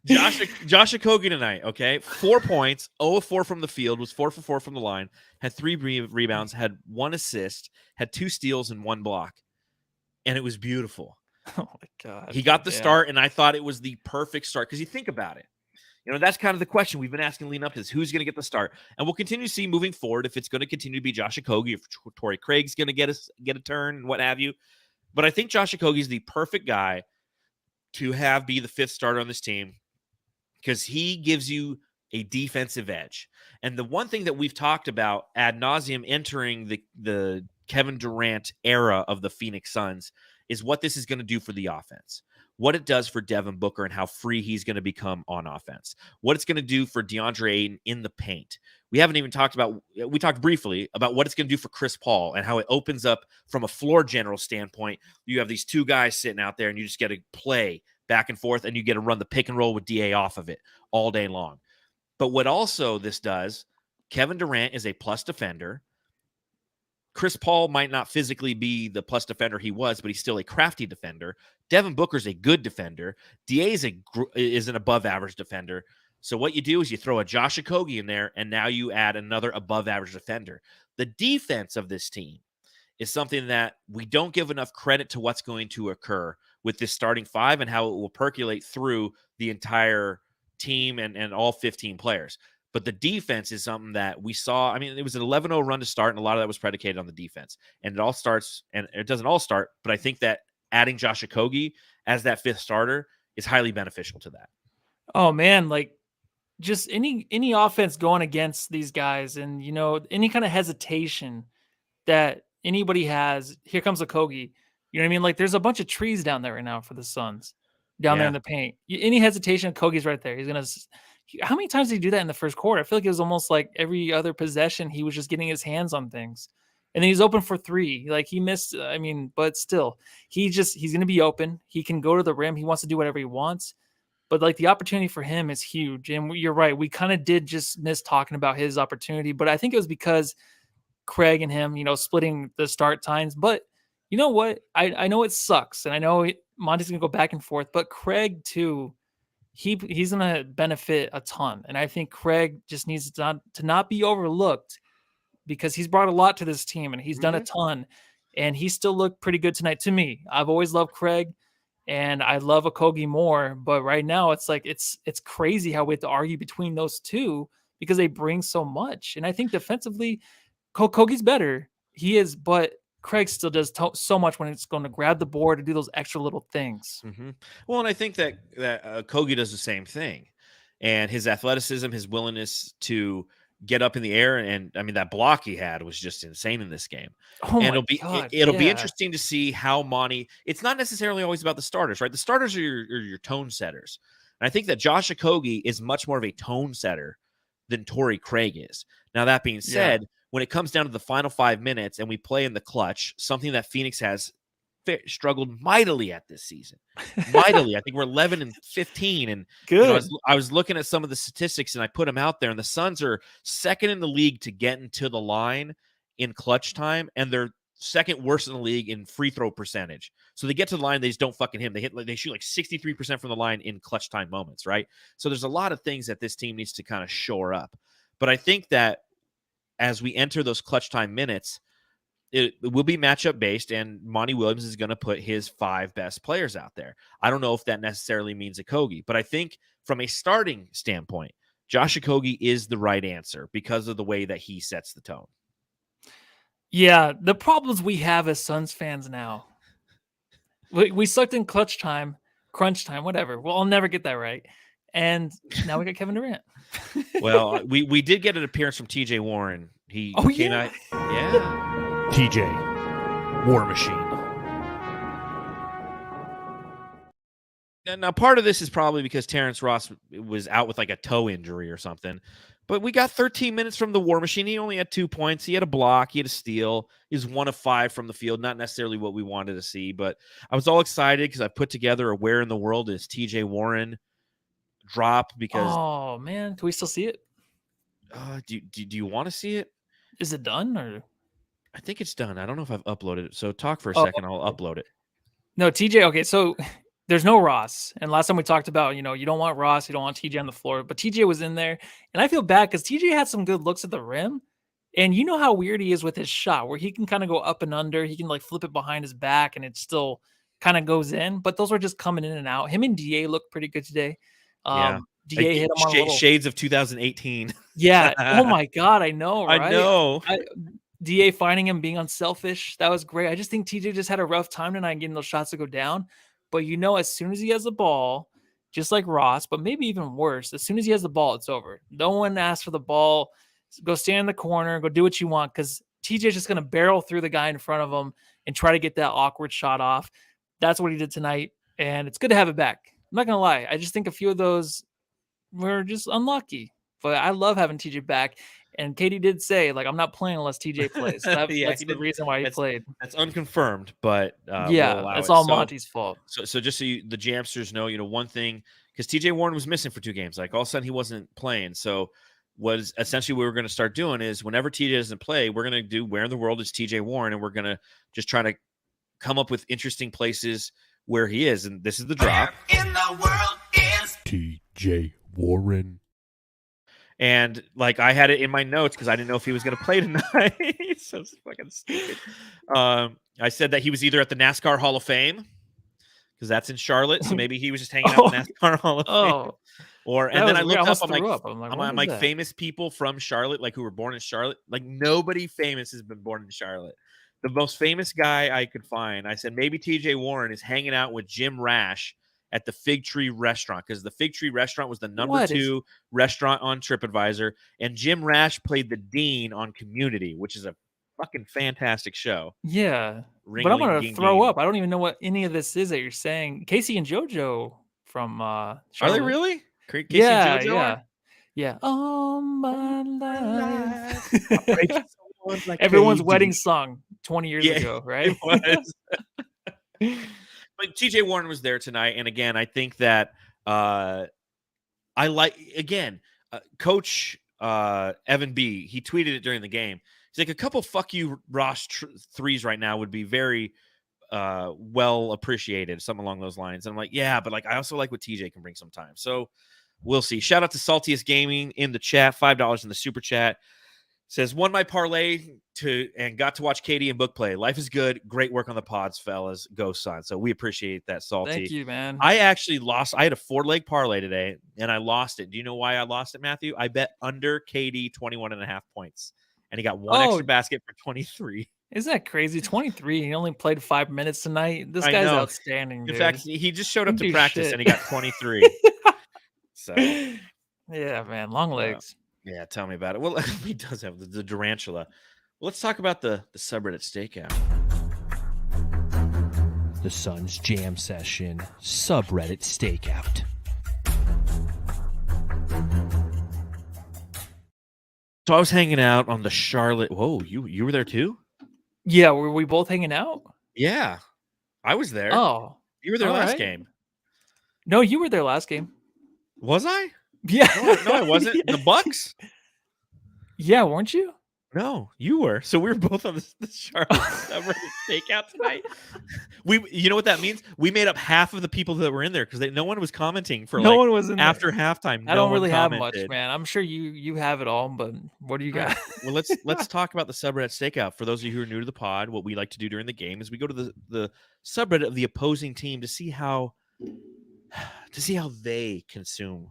Josh Okogie tonight, okay? 4 points, 0 of 4 from the field, was 4 for 4 from the line, had 3 rebounds, had 1 assist, had 2 steals and 1 block. And it was beautiful. Oh my God. He got the start, and I thought it was the perfect start because you think about it. That's kind of the question we've been asking leading up to this. Who's going to get the start? And we'll continue to see moving forward if it's going to continue to be Josh Okogie, if Torrey Craig's going to get a turn and what have you. But I think Josh Okogie is the perfect guy to be the 5th starter on this team because he gives you a defensive edge. And the one thing that we've talked about ad nauseum entering the Kevin Durant era of the Phoenix Suns is what this is going to do for the offense. what it does for Devin Booker and how free he's going to become on offense, what it's going to do for DeAndre Ayton in the paint. We haven't even talked about, we talked briefly about what it's going to do for Chris Paul and how it opens up from a floor general standpoint. You have these two guys sitting out there and you just get to play back and forth and you get to run the pick and roll with DA off of it all day long. But what also this does, Kevin Durant is a plus defender. Chris Paul might not physically be the plus defender he was, but he's still a crafty defender. Devin Booker's a good defender. DA is an above average defender. So what you do is you throw a Josh Okogie in there, and now you add another above average defender. The defense of this team is something that we don't give enough credit to what's going to occur with this starting five and how it will percolate through the entire team and all 15 players. But the defense is something that we saw. I mean, it was an 11-0 run to start, and a lot of that was predicated on the defense. And it all starts, and it doesn't all start, but I think that adding Josh Okogie as that fifth starter is highly beneficial to that. Oh, man, like just any offense going against these guys and, you know, any kind of hesitation that anybody has, here comes Okogie. You know what I mean? Like there's a bunch of trees down there right now for the Suns, down there in the paint. Any hesitation, Okogie's right there. He's going to... How many times did he do that in the first quarter? I feel like it was almost like every other possession he was just getting his hands on things. And then he's open for three. Like he missed, I mean, but still, he's going to be open. He can go to the rim. He wants to do whatever he wants. But like the opportunity for him is huge. And you're right. We kind of did just miss talking about his opportunity. But I think it was because Craig and him, you know, splitting the start times. But you know what? I know it sucks. And I know Monty's going to go back and forth. But Craig, too, he's going to benefit a ton. And I think Craig just needs to not be overlooked because he's brought a lot to this team and he's done a ton. And he still looked pretty good tonight to me. I've always loved Craig and I love Okogie more. But right now it's like it's crazy how we have to argue between those two because they bring so much. And I think defensively, Okogie's better. He is, but Craig still does so much when it's going to grab the board and do those extra little things. Mm-hmm. Well, and I think that Okogie does the same thing. And his athleticism, his willingness to get up in the air, and I mean, that block he had was just insane in this game. Oh and it'll be yeah. interesting to see how Monty, it's not necessarily always about the starters, right? The starters are your tone setters. And I think that Josh Okogie is much more of a tone setter than Torrey Craig is. Now, that being said, when it comes down to the final 5 minutes and we play in the clutch, something that Phoenix has struggled mightily at this season. Mightily. I think we're 11-15. And good. You know, I was looking at some of the statistics and I put them out there, and the Suns are second in the league to get into the line in clutch time, and they're second worst in the league in free throw percentage. So they get to the line, they just don't fucking hit. They shoot like 63% from the line in clutch time moments, right? So there's a lot of things that this team needs to kind of shore up. But I think that as we enter those clutch time minutes, it will be matchup based, and Monty Williams is going to put his 5 best players out there. I don't know if that necessarily means Okogie, but I think from a starting standpoint, Josh Okogie is the right answer because of the way that he sets the tone. Yeah, the problems we have as Suns fans now. We sucked in clutch time, crunch time, whatever. Well, I'll never get that right. And now we got Kevin Durant. Well, we did get an appearance from TJ Warren. He came out. Yeah. TJ, War Machine. Now, part of this is probably because Terrence Ross was out with like a toe injury or something. But we got 13 minutes from the War Machine. He only had 2 points. He had a block. He had a steal. He was 1 of 5 from the field. Not necessarily what we wanted to see. But I was all excited because I put together a Where in the World is TJ Warren drop because oh man, can we still see it? Do you want to see it? Is it done or? I think it's done. I don't know if I've uploaded it. So talk for a second. I'll upload it. No, TJ. Okay, so there's no Ross. And last time we talked about, you don't want Ross, you don't want TJ on the floor, but TJ was in there, and I feel bad because TJ had some good looks at the rim, and you know how weird he is with his shot, where he can kind of go up and under, he can like flip it behind his back, and it still kind of goes in. But those were just coming in and out. Him and DA looked pretty good today. Yeah. DA hit him on a little... shades of 2018. Yeah. Oh my God, I know. Right? I know. DA finding him being unselfish, that was great. I just think TJ just had a rough time tonight getting those shots to go down. But as soon as he has the ball, just like Ross, but maybe even worse, as soon as he has the ball, it's over. No one asks for the ball. Go stand in the corner, go do what you want, because TJ's just going to barrel through the guy in front of him and try to get that awkward shot off. That's what he did tonight. and it's good to have it back. I'm not gonna lie. I just think a few of those were just unlucky. But I love having TJ back. And Katie did say, like, I'm not playing unless TJ plays. So Yeah, that's the reason why he played. That's unconfirmed, but we'll Yeah, allow it's it. all Monty's fault. So just so the Jamsters know, one thing, because TJ Warren was missing for 2 games, like all of a sudden he wasn't playing. So was essentially what we're going to start doing is whenever TJ doesn't play, we're going to do Where in the World is TJ Warren, and we're going to just try to come up with interesting places where he is. And this is the drop. In the world is TJ Warren. And like I had it in my notes because I didn't know if he was going to play tonight. So it's fucking stupid. I said that he was either at the NASCAR Hall of Fame because that's in Charlotte. So maybe he was just hanging out at the NASCAR Hall of Fame. And then I looked up, I'm like famous people from Charlotte, like who were born in Charlotte. Like nobody famous has been born in Charlotte. The most famous guy I could find, I said maybe TJ Warren is hanging out with Jim Rash at the Fig Tree Restaurant, because the Fig Tree Restaurant was the number 2 restaurant on TripAdvisor, and Jim Rash played the dean on Community, which is a fucking fantastic show. Yeah, but I'm gonna throw up. I don't even know what any of this is that you're saying. Casey and JoJo from Charlotte. Are they really? Casey yeah, and JoJo yeah. All my life. Everyone's wedding song 20 years ago, right? It was. But TJ Warren was there tonight, and again, I think that I like Coach Evan B. He tweeted it during the game. He's like, a couple fuck you Ross threes right now would be very well appreciated, something along those lines. And I'm like, yeah, but like I also like what TJ can bring sometimes. So we'll see. Shout out to Saltiest Gaming in the chat, $5 in the super chat. Says, won my parlay and got to watch Katie and book play. Life is good. Great work on the pods, fellas. Go Sun. So we appreciate that, Salty. Thank you, man. I actually lost. I had a 4-leg parlay today, and I lost it. Do you know why I lost it, Matthew? I bet under Katie 21.5 points, and he got one extra basket for 23. Isn't that crazy? 23. He only played 5 minutes tonight. This guy's outstanding, dude. In fact, he just showed up to practice, and he got 23. So, yeah, man. Long legs. Yeah, tell me about it. Well, he does have the Durantula. Well, let's talk about the subreddit stakeout. The Suns Jam Session subreddit stakeout. So I was hanging out on the Charlotte. Whoa, you were there too? Yeah, were we both hanging out? Yeah, I was there. Oh, you were there last game. No, you were there last game. Was I? Yeah. No, I wasn't. The Bucks? Yeah, weren't you? No, you were. So we were both on the Charlotte subreddit stakeout tonight. You know what that means? We made up half of the people that were in there because no one was commenting for no one was in after halftime. I don't really have much, man. I'm sure you have it all, but what do you got? Well, let's talk about the subreddit stakeout. For those of you who are new to the pod, what we like to do during the game is we go to the subreddit of the opposing team to see how they consume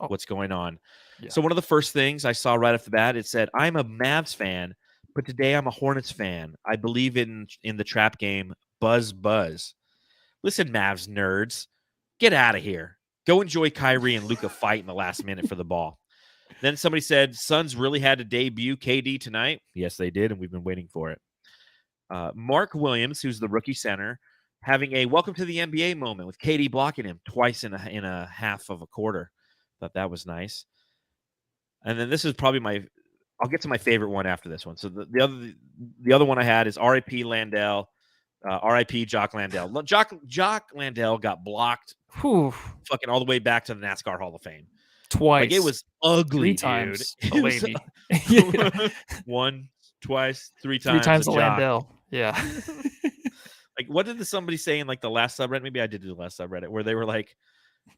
what's going on. Yeah. So one of the first things I saw right off the bat, it said, I'm a Mavs fan, but today I'm a Hornets fan. I believe in the trap game, buzz. Listen, Mavs nerds, get out of here. Go enjoy Kyrie and Luka fight in the last minute for the ball. Then somebody said, Suns really had to debut KD tonight. Yes, they did, and we've been waiting for it. Mark Williams, who's the rookie center, having a welcome to the NBA moment with KD blocking him twice in a half of a quarter. Thought that was nice. And then this is probably I'll get to my favorite one after this one. So the other one I had is R.I.P. Landell, R.I.P. Jock Landell. Jock Landell got blocked fucking all the way back to the NASCAR Hall of Fame. Twice. Like, it was ugly, 3 times. Dude. A lady. One, twice, 3 times. 3 times the Landell. Yeah. Like, what did somebody say in like the last subreddit? Maybe I did do the last subreddit where they were like,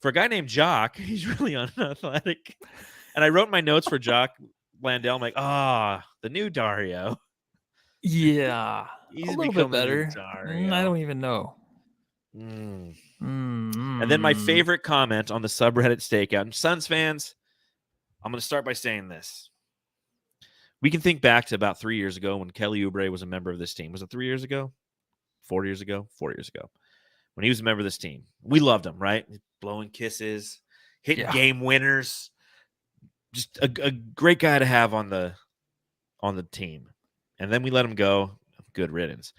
for a guy named Jock, he's really unathletic. And I wrote my notes for Jock Landell. I'm like, the new Dario. Yeah. He's a little bit better. I don't even know. And then my favorite comment on the subreddit stakeout. And Suns fans, I'm going to start by saying this. We can think back to about 3 years ago when Kelly Oubre was a member of this team. Was it 3 years ago? 4 years ago? 4 years ago. When he was a member of this team. We loved him, right? Blowing kisses, hitting game winners. Just a great guy to have on the team. And then we let him go. Good riddance.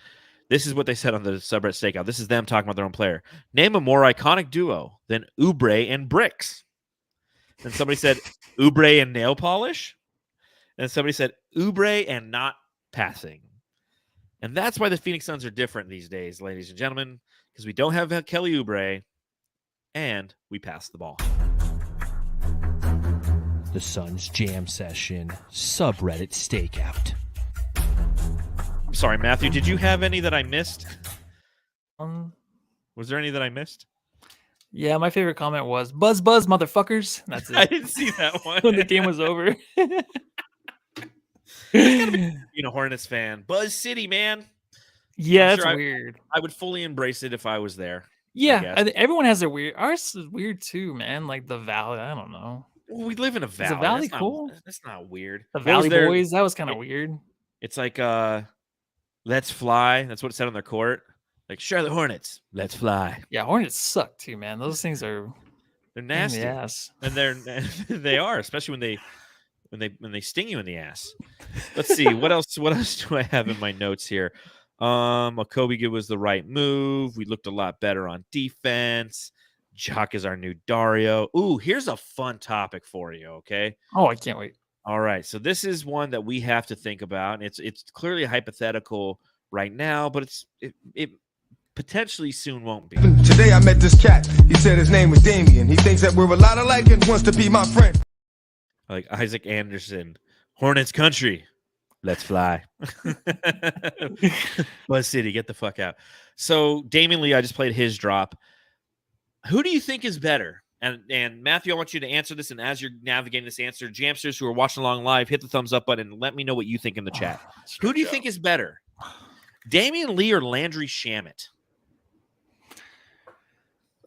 This is what they said on the subreddit stakeout. This is them talking about their own player. Name a more iconic duo than Oubre and Bricks. And somebody said Oubre and nail polish. And somebody said Oubre and not passing. And that's why the Phoenix Suns are different these days, ladies and gentlemen, because we don't have Kelly Oubre and we pass the ball. The Suns Jam Session Subreddit Stakeout. I'm sorry, Matthew, did you have any that I missed? Was there any that I missed? Yeah, my favorite comment was buzz, motherfuckers. That's it. I didn't see that one. When the game was over. Hornets fan. Buzz City, man. Yeah, I'm that's sure weird. I would fully embrace it if I was there. Yeah, everyone has their weird. Ours is weird too, man. Like the Valley. I don't know. Well, we live in a valley. Is the Valley that's cool? That's not weird. The Valley Boys. That was kind of weird. It's like let's fly. That's what it said on their court. Like Charlotte Hornets, let's fly. Yeah, Hornets suck too, man. Those things are they're nasty. Yes, and they are, especially when they sting you in the ass. Let's see what else do I have in my notes here. Okogie was the right move. We looked a lot better on defense. Jock is our new Dario. Ooh, here's a fun topic for you. Okay. Oh, I can't wait. All right, so this is one that we have to think about. It's clearly hypothetical right now, but it potentially soon won't be. Today I met this cat. He said his name was Damion. He thinks that we're a lot alike and wants to be my friend. Like Isaac Anderson, Hornets country, let's fly. Buzz City, get the fuck out. So Damion Lee, I just played his drop. Who do you think is better? And Matthew, I want you to answer this. And as you're navigating this answer, Jamsters who are watching along live, hit the thumbs up button and let me know what you think in the chat. Who do you think is better? Damion Lee or Landry Shamet?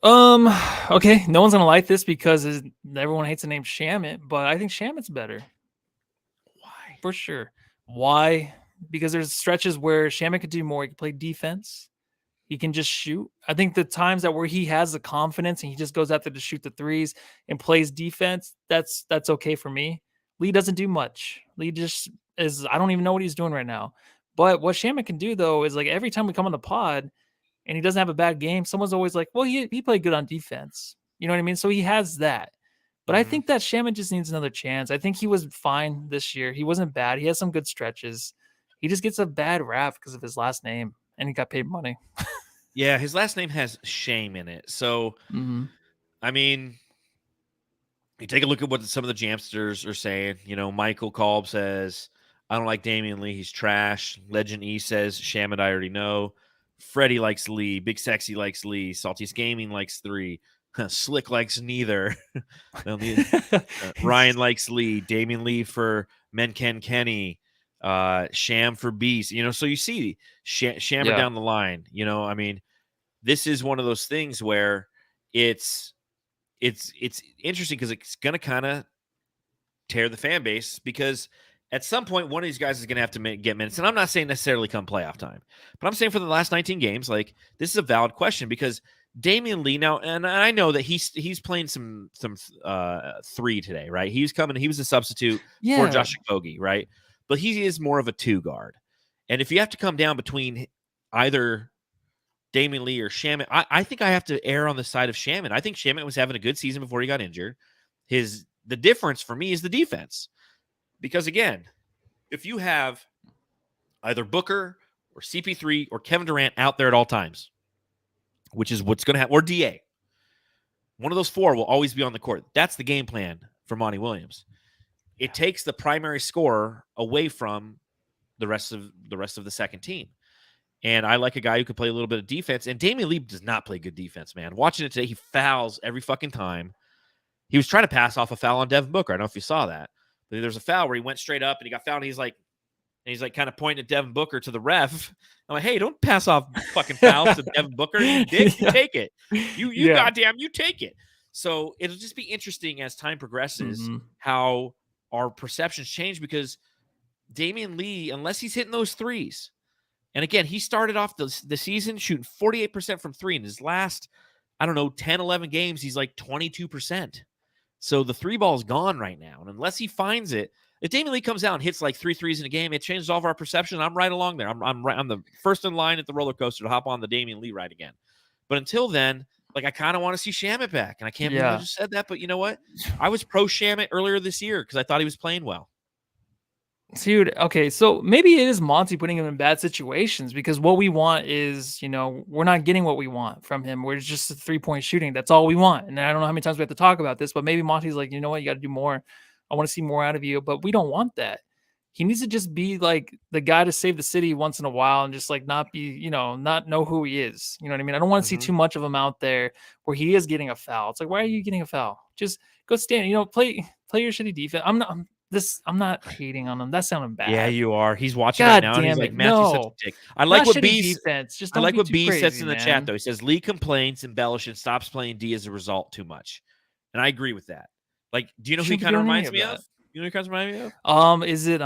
Okay, no one's gonna like this because everyone hates the name Shamet, but I think Shamet's better. Why? For sure. Why? Because there's stretches where Shamet could do more. He could play defense. He can just shoot. I think the times that where he has the confidence and he just goes out there to shoot the threes and plays defense, that's okay for me. Lee doesn't do much. Lee just is, I don't even know what he's doing right now. But what Shamet can do, though, is like every time we come on the pod and he doesn't have a bad game, someone's always like, well, he played good on defense. You know what I mean? So he has that. But I think that Shamet just needs another chance. I think he was fine this year. He wasn't bad. He has some good stretches. He just gets a bad rap because of his last name, and he got paid money. Yeah, his last name has shame in it. So, I mean, you take a look at what some of the Jamsters are saying. You know, Michael Kolb says, I don't like Damion Lee. He's trash. Legend E says, Shamet, I already know. Freddie likes Lee. Big Sexy likes Lee. Saltiest Gaming likes 3. Slick likes neither. Ryan likes Lee. Damion Lee for Men Kenny. Sham for Beast. You know, so you see Shammer down the line. You know, I mean, this is one of those things where it's interesting because it's going to kind of tear the fan base because at some point one of these guys is going to have to get minutes. And I'm not saying necessarily come playoff time, but I'm saying for the last 19 games, like this is a valid question because Damion Lee now, and I know that he's playing some 3 today, right? He was a substitute for Josh Okogie, right? But he is more of a 2 guard. And if you have to come down between either Damion Lee or Shamet, I think I have to err on the side of Shamet. I think Shamet was having a good season before he got injured. The difference for me is the defense. Because again, if you have either Booker or CP3 or Kevin Durant out there at all times, which is what's going to happen, or DA, one of those 4 will always be on the court. That's the game plan for Monty Williams. It takes the primary scorer away from the rest of the second team. And I like a guy who could play a little bit of defense. And Damion Lee does not play good defense, man. Watching it today, he fouls every fucking time. He was trying to pass off a foul on Devin Booker. I don't know if you saw that. But there's a foul where he went straight up and he got fouled. And he's like kind of pointing at Devin Booker to the ref. I'm like, hey, don't pass off fucking fouls to Devin Booker. You dick, you take it. You goddamn, you take it. So it'll just be interesting as time progresses how our perceptions change because Damion Lee, unless he's hitting those threes, and again, he started off the season shooting 48% from 3. In his last, 10, 11 games, he's like 22%. So the 3 ball is gone right now. And unless he finds it, If Damion Lee comes out and hits like 3 threes in a game, it changes all of our perception. I'm right along there. I'm the first in line at the roller coaster to hop on the Damion Lee ride again. But until then, like I kind of want to see Shamet back, and I can't believe I just said that. But you know what? I was pro Shamet earlier this year because I thought he was playing well. Dude, okay, so maybe it is Monty putting him in bad situations because what we want is, we're not getting what we want from him. We're just a 3-point shooting. That's all we want. And I don't know how many times we have to talk about this, but maybe Monty's like, you know what? You got to do more. I want to see more out of you, but we don't want that. He needs to just be like the guy to save the city once in a while and just like not be, not know who he is. You know what I mean? I don't want to see too much of him out there where he is getting a foul. It's like, why are you getting a foul? Just go stand, play your shitty defense. I'm not hating on him. That sounded bad. Yeah, you are. He's watching God right now. And he's damn like, it, Matthew's such no. a dick. I like Not what shitty B defense. Just I don't like be what too B crazy, says in the man. chat though. He says Lee complains, embellishes, and stops playing D as a result too much. And I agree with that. Like, do you know who he kind of reminds me of? You know who he kind of reminds me of? Is it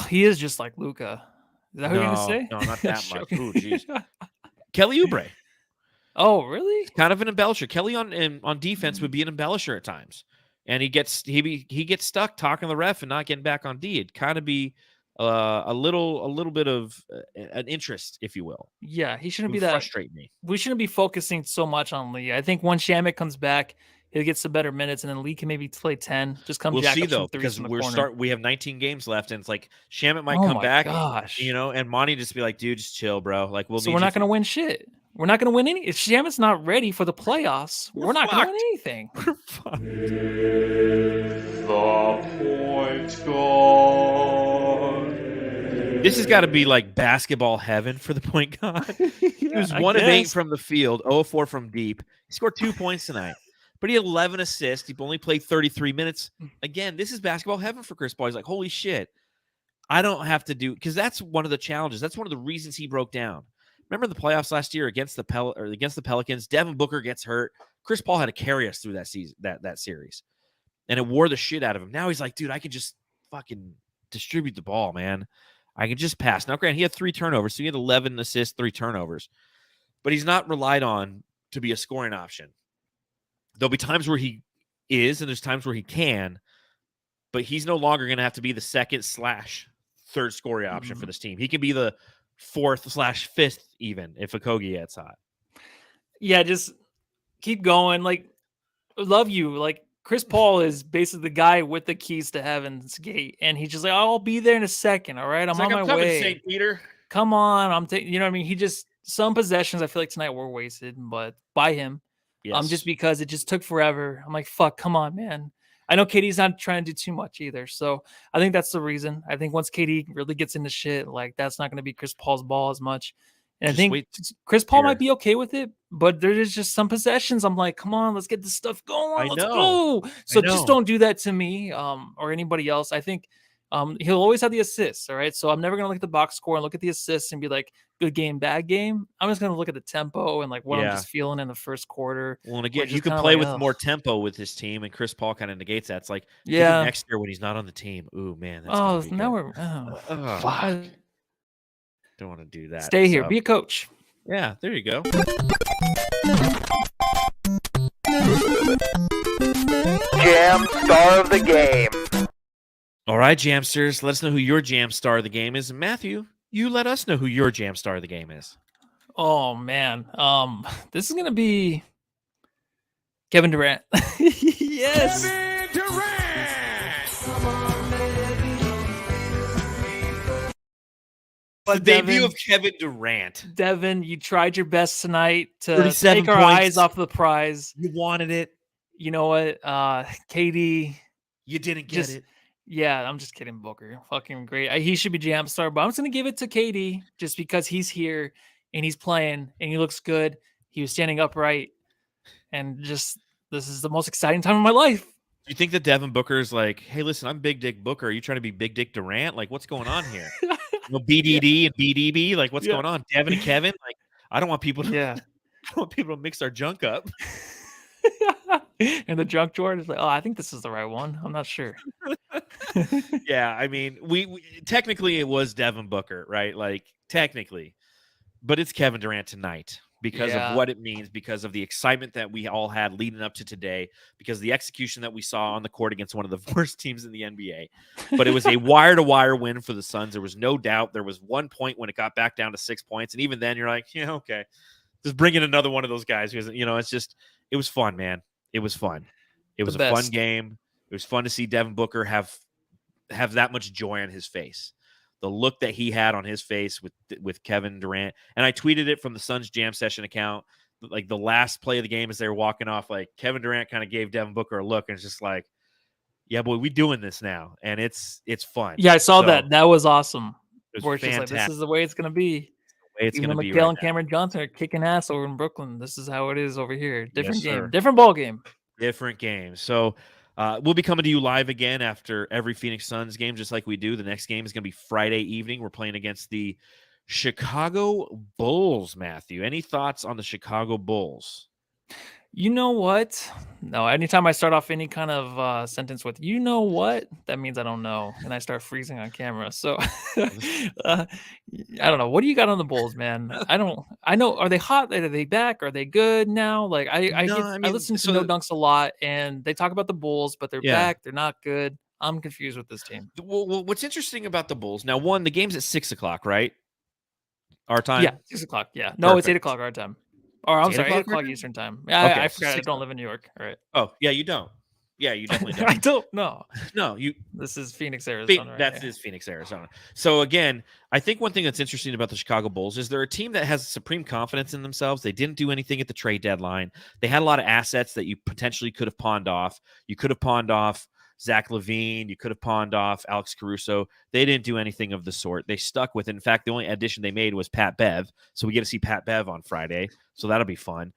he is just like Luka. Is that who you're gonna say? No, not that much. Oh, jeez. Kelly Oubre. Oh, really? Kind of an embellisher. Kelly on defense would be an embellisher at times. And he gets stuck talking to the ref and not getting back on D. It'd kind of be a little bit of an interest, if you will. Yeah, he shouldn't be that. Frustrate me. We shouldn't be focusing so much on Lee. I think once Shamet comes back, he'll get some better minutes, and then Lee can maybe play 10. Just come. We'll jack see up some though, threes because we have 19 games left, and it's like Shamet might oh come my back. Gosh. And Monty just be like, dude, just chill, bro. Like So we're not going to win shit. We're not going to win any. If Shamet's not ready for the playoffs, we're not going to win anything. We're fucked. This has got to be like basketball heaven for the point guard. He was 1 of 8 from the field, 0 of 4 from deep. He scored 2 points tonight, but he had 11 assists. He only played 33 minutes. Again, this is basketball heaven for Chris Paul. He's like, holy shit, I don't have to do, because that's one of the challenges. That's one of the reasons he broke down. Remember the playoffs last year against the Pelicans? Devin Booker gets hurt. Chris Paul had to carry us through that season, that series, and it wore the shit out of him. Now he's like, dude, I can just fucking distribute the ball, man. I can just pass. Now, granted, he had 3 turnovers, so he had 11 assists, 3 turnovers, but he's not relied on to be a scoring option. There'll be times where he is, and there's times where he can, but he's no longer going to have to be the second/third scoring option for this team. He can be the 4th/5th even if Okogie gets hot. Yeah, just keep going. Like, love you. Like, Chris Paul is basically the guy with the keys to Heaven's Gate, and he's just like, I'll be there in a second. All right, I'm on my way. St. Peter. Come on, I'm taking. You know what I mean? He just some possessions I feel like tonight were wasted, but by him, just because it just took forever. I'm like, fuck, come on, man. I know KD's not trying to do too much either, so I think that's the reason. I think once KD really gets into shit, like that's not going to be Chris Paul's ball as much. And I think Chris Paul might be okay with it, but there's just some possessions. I'm like, come on, let's get this stuff going. Let's go. So just don't do that to me or anybody else. I think he'll always have the assists. All right. So I'm never going to look at the box score and look at the assists and be like, good game, bad game. I'm just going to look at the tempo and like what I'm just feeling in the first quarter. Well, and again, you can play with more tempo with this team, and Chris Paul kind of negates that. It's like, next year when he's not on the team. Ooh, man. That's now we're fuck. Don't want to do that. Stay here. Be a coach. Yeah, there you go. Jam star of the game. All right, Jamsters. Let us know who your jam star of the game is. And Matthew, you let us know who your jam star of the game is. Oh, man. This is going to be Kevin Durant. Yes. Kevin Durant. The debut of Kevin Durant. Devin, you tried your best tonight to 37 take our points. eyes off the prize. You wanted it. You know what? KD. You didn't get it. Yeah, I'm just kidding, Booker. Fucking great. He should be jam star, but I'm just going to give it to KD just because he's here and he's playing and he looks good. He was standing upright and just this is the most exciting time of my life. Do you think that Devin Booker's like, hey, listen, I'm Big Dick Booker. Are you trying to be Big Dick Durant? Like, what's going on here? BDD and BDB, like what's going on? Devin and Kevin, like I don't want people to I don't want people to mix our junk up. And the junk drawer is like, oh, I think this is the right one. I'm not sure. Yeah, I mean, we technically it was Devin Booker, right? Like technically, but it's Kevin Durant tonight because of what it means, because of the excitement that we all had leading up to today, because of the execution that we saw on the court against one of the worst teams in the NBA. But it was a wire-to-wire win for the Suns. There was no doubt. There was one point when it got back down to 6 points, and even then you're like, yeah, okay. Just bring in another one of those guys who isn't, it's just, it was fun, man. It was fun. It was a fun game. It was fun to see Devin Booker have that much joy on his face. The look that he had on his face with Kevin Durant. And I tweeted it from the Suns Jam Session account. Like the last play of the game as they were walking off, like Kevin Durant kind of gave Devin Booker a look and it's just like, yeah, boy, we doing this now. And it's fun. Yeah, I saw that. That was awesome. It was where it's just like, this is the way it's going to be. It's Even going to though be McHale and Cameron Johnson are kicking ass over in Brooklyn, this is how it is over here. Different game, sir. different ball game. Different game. So we'll be coming to you live again after every Phoenix Suns game, just like we do. The next game is going to be Friday evening. We're playing against the Chicago Bulls, Matthew. Any thoughts on the Chicago Bulls? You know what? No, anytime I start off any kind of sentence with, you know what, that means I don't know. And I start freezing on camera. So I don't know. What do you got on the Bulls, man? I know. Are they hot? Are they back? Are they good now? Like I listen to No Dunks a lot and they talk about the Bulls, but they're back. They're not good. I'm confused with this team. Well, what's interesting about the Bulls now, one, the game's at 6:00, right? Our time? Yeah, 6:00. Yeah. No, it's 8:00 our time. Or I'm sorry, 8 o'clock Eastern time. Yeah, okay, I forgot. I don't live in New York. All right. Oh, yeah, you don't. Yeah, you definitely don't. I don't know. No, This is Phoenix, Arizona. That is Phoenix, Arizona. So again, I think one thing that's interesting about the Chicago Bulls is they're a team that has supreme confidence in themselves. They didn't do anything at the trade deadline. They had a lot of assets that you potentially could have pawned off. You could have pawned off Zach LaVine. You could have pawned off Alex Caruso. They didn't do anything of the sort. They stuck with it. In fact, the only addition they made was Pat Bev. So we get to see Pat Bev on Friday. So that'll be fun.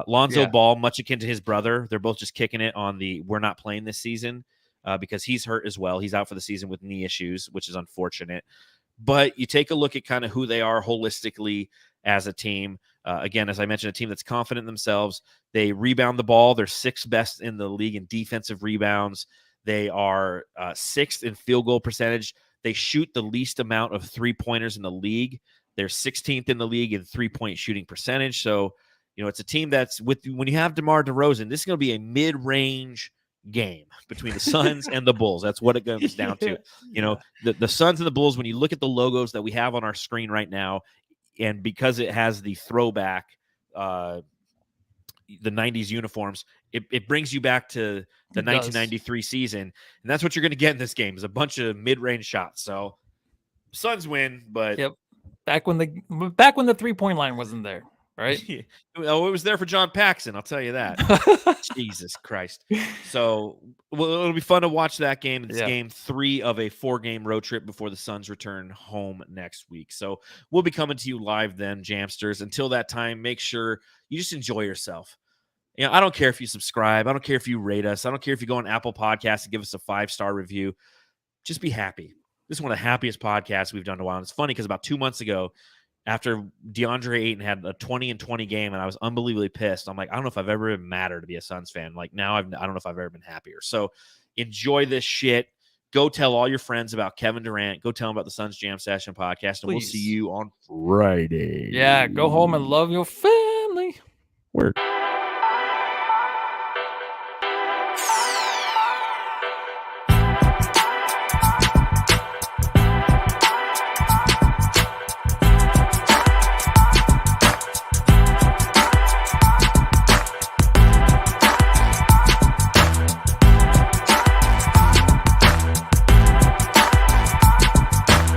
Lonzo Ball, much akin to his brother. They're both just kicking it on the we're not playing this season because he's hurt as well. He's out for the season with knee issues, which is unfortunate. But you take a look at kind of who they are holistically as a team. Again, as I mentioned, a team that's confident in themselves. They rebound the ball. They're 6th best in the league in defensive rebounds. They are 6th in field goal percentage. They shoot the least amount of three-pointers in the league. They're 16th in the league in three-point shooting percentage. So, it's a team that's when you have DeMar DeRozan, this is going to be a mid-range game between the Suns and the Bulls. That's what it comes down to. The Suns and the Bulls, when you look at the logos that we have on our screen right now, and because it has the throwback, the 90s uniforms, it brings you back to the 1993 season. And that's what you're going to get in this game is a bunch of mid-range shots. So Suns win, but back when the 3-point line wasn't there. Right? Oh, it was there for John Paxson. I'll tell you that. Jesus Christ. So it'll be fun to watch that game. It's game 3 of a 4-game road trip before the Suns return home next week. So we'll be coming to you live then, Jamsters. Until that time, make sure you just enjoy yourself. I don't care if you subscribe. I don't care if you rate us. I don't care if you go on Apple Podcasts and give us a 5-star review. Just be happy. This is one of the happiest podcasts we've done in a while. And it's funny because about 2 months ago, after DeAndre Ayton had a 20-20 game and I was unbelievably pissed, I'm like, I don't know if I've ever been madder to be a Suns fan. Like now I don't know if I've ever been happier. So enjoy this shit. Go tell all your friends about Kevin Durant. Go tell them about the Suns Jam Session podcast, and we'll see you on Friday. Yeah, go home and love your family. Work.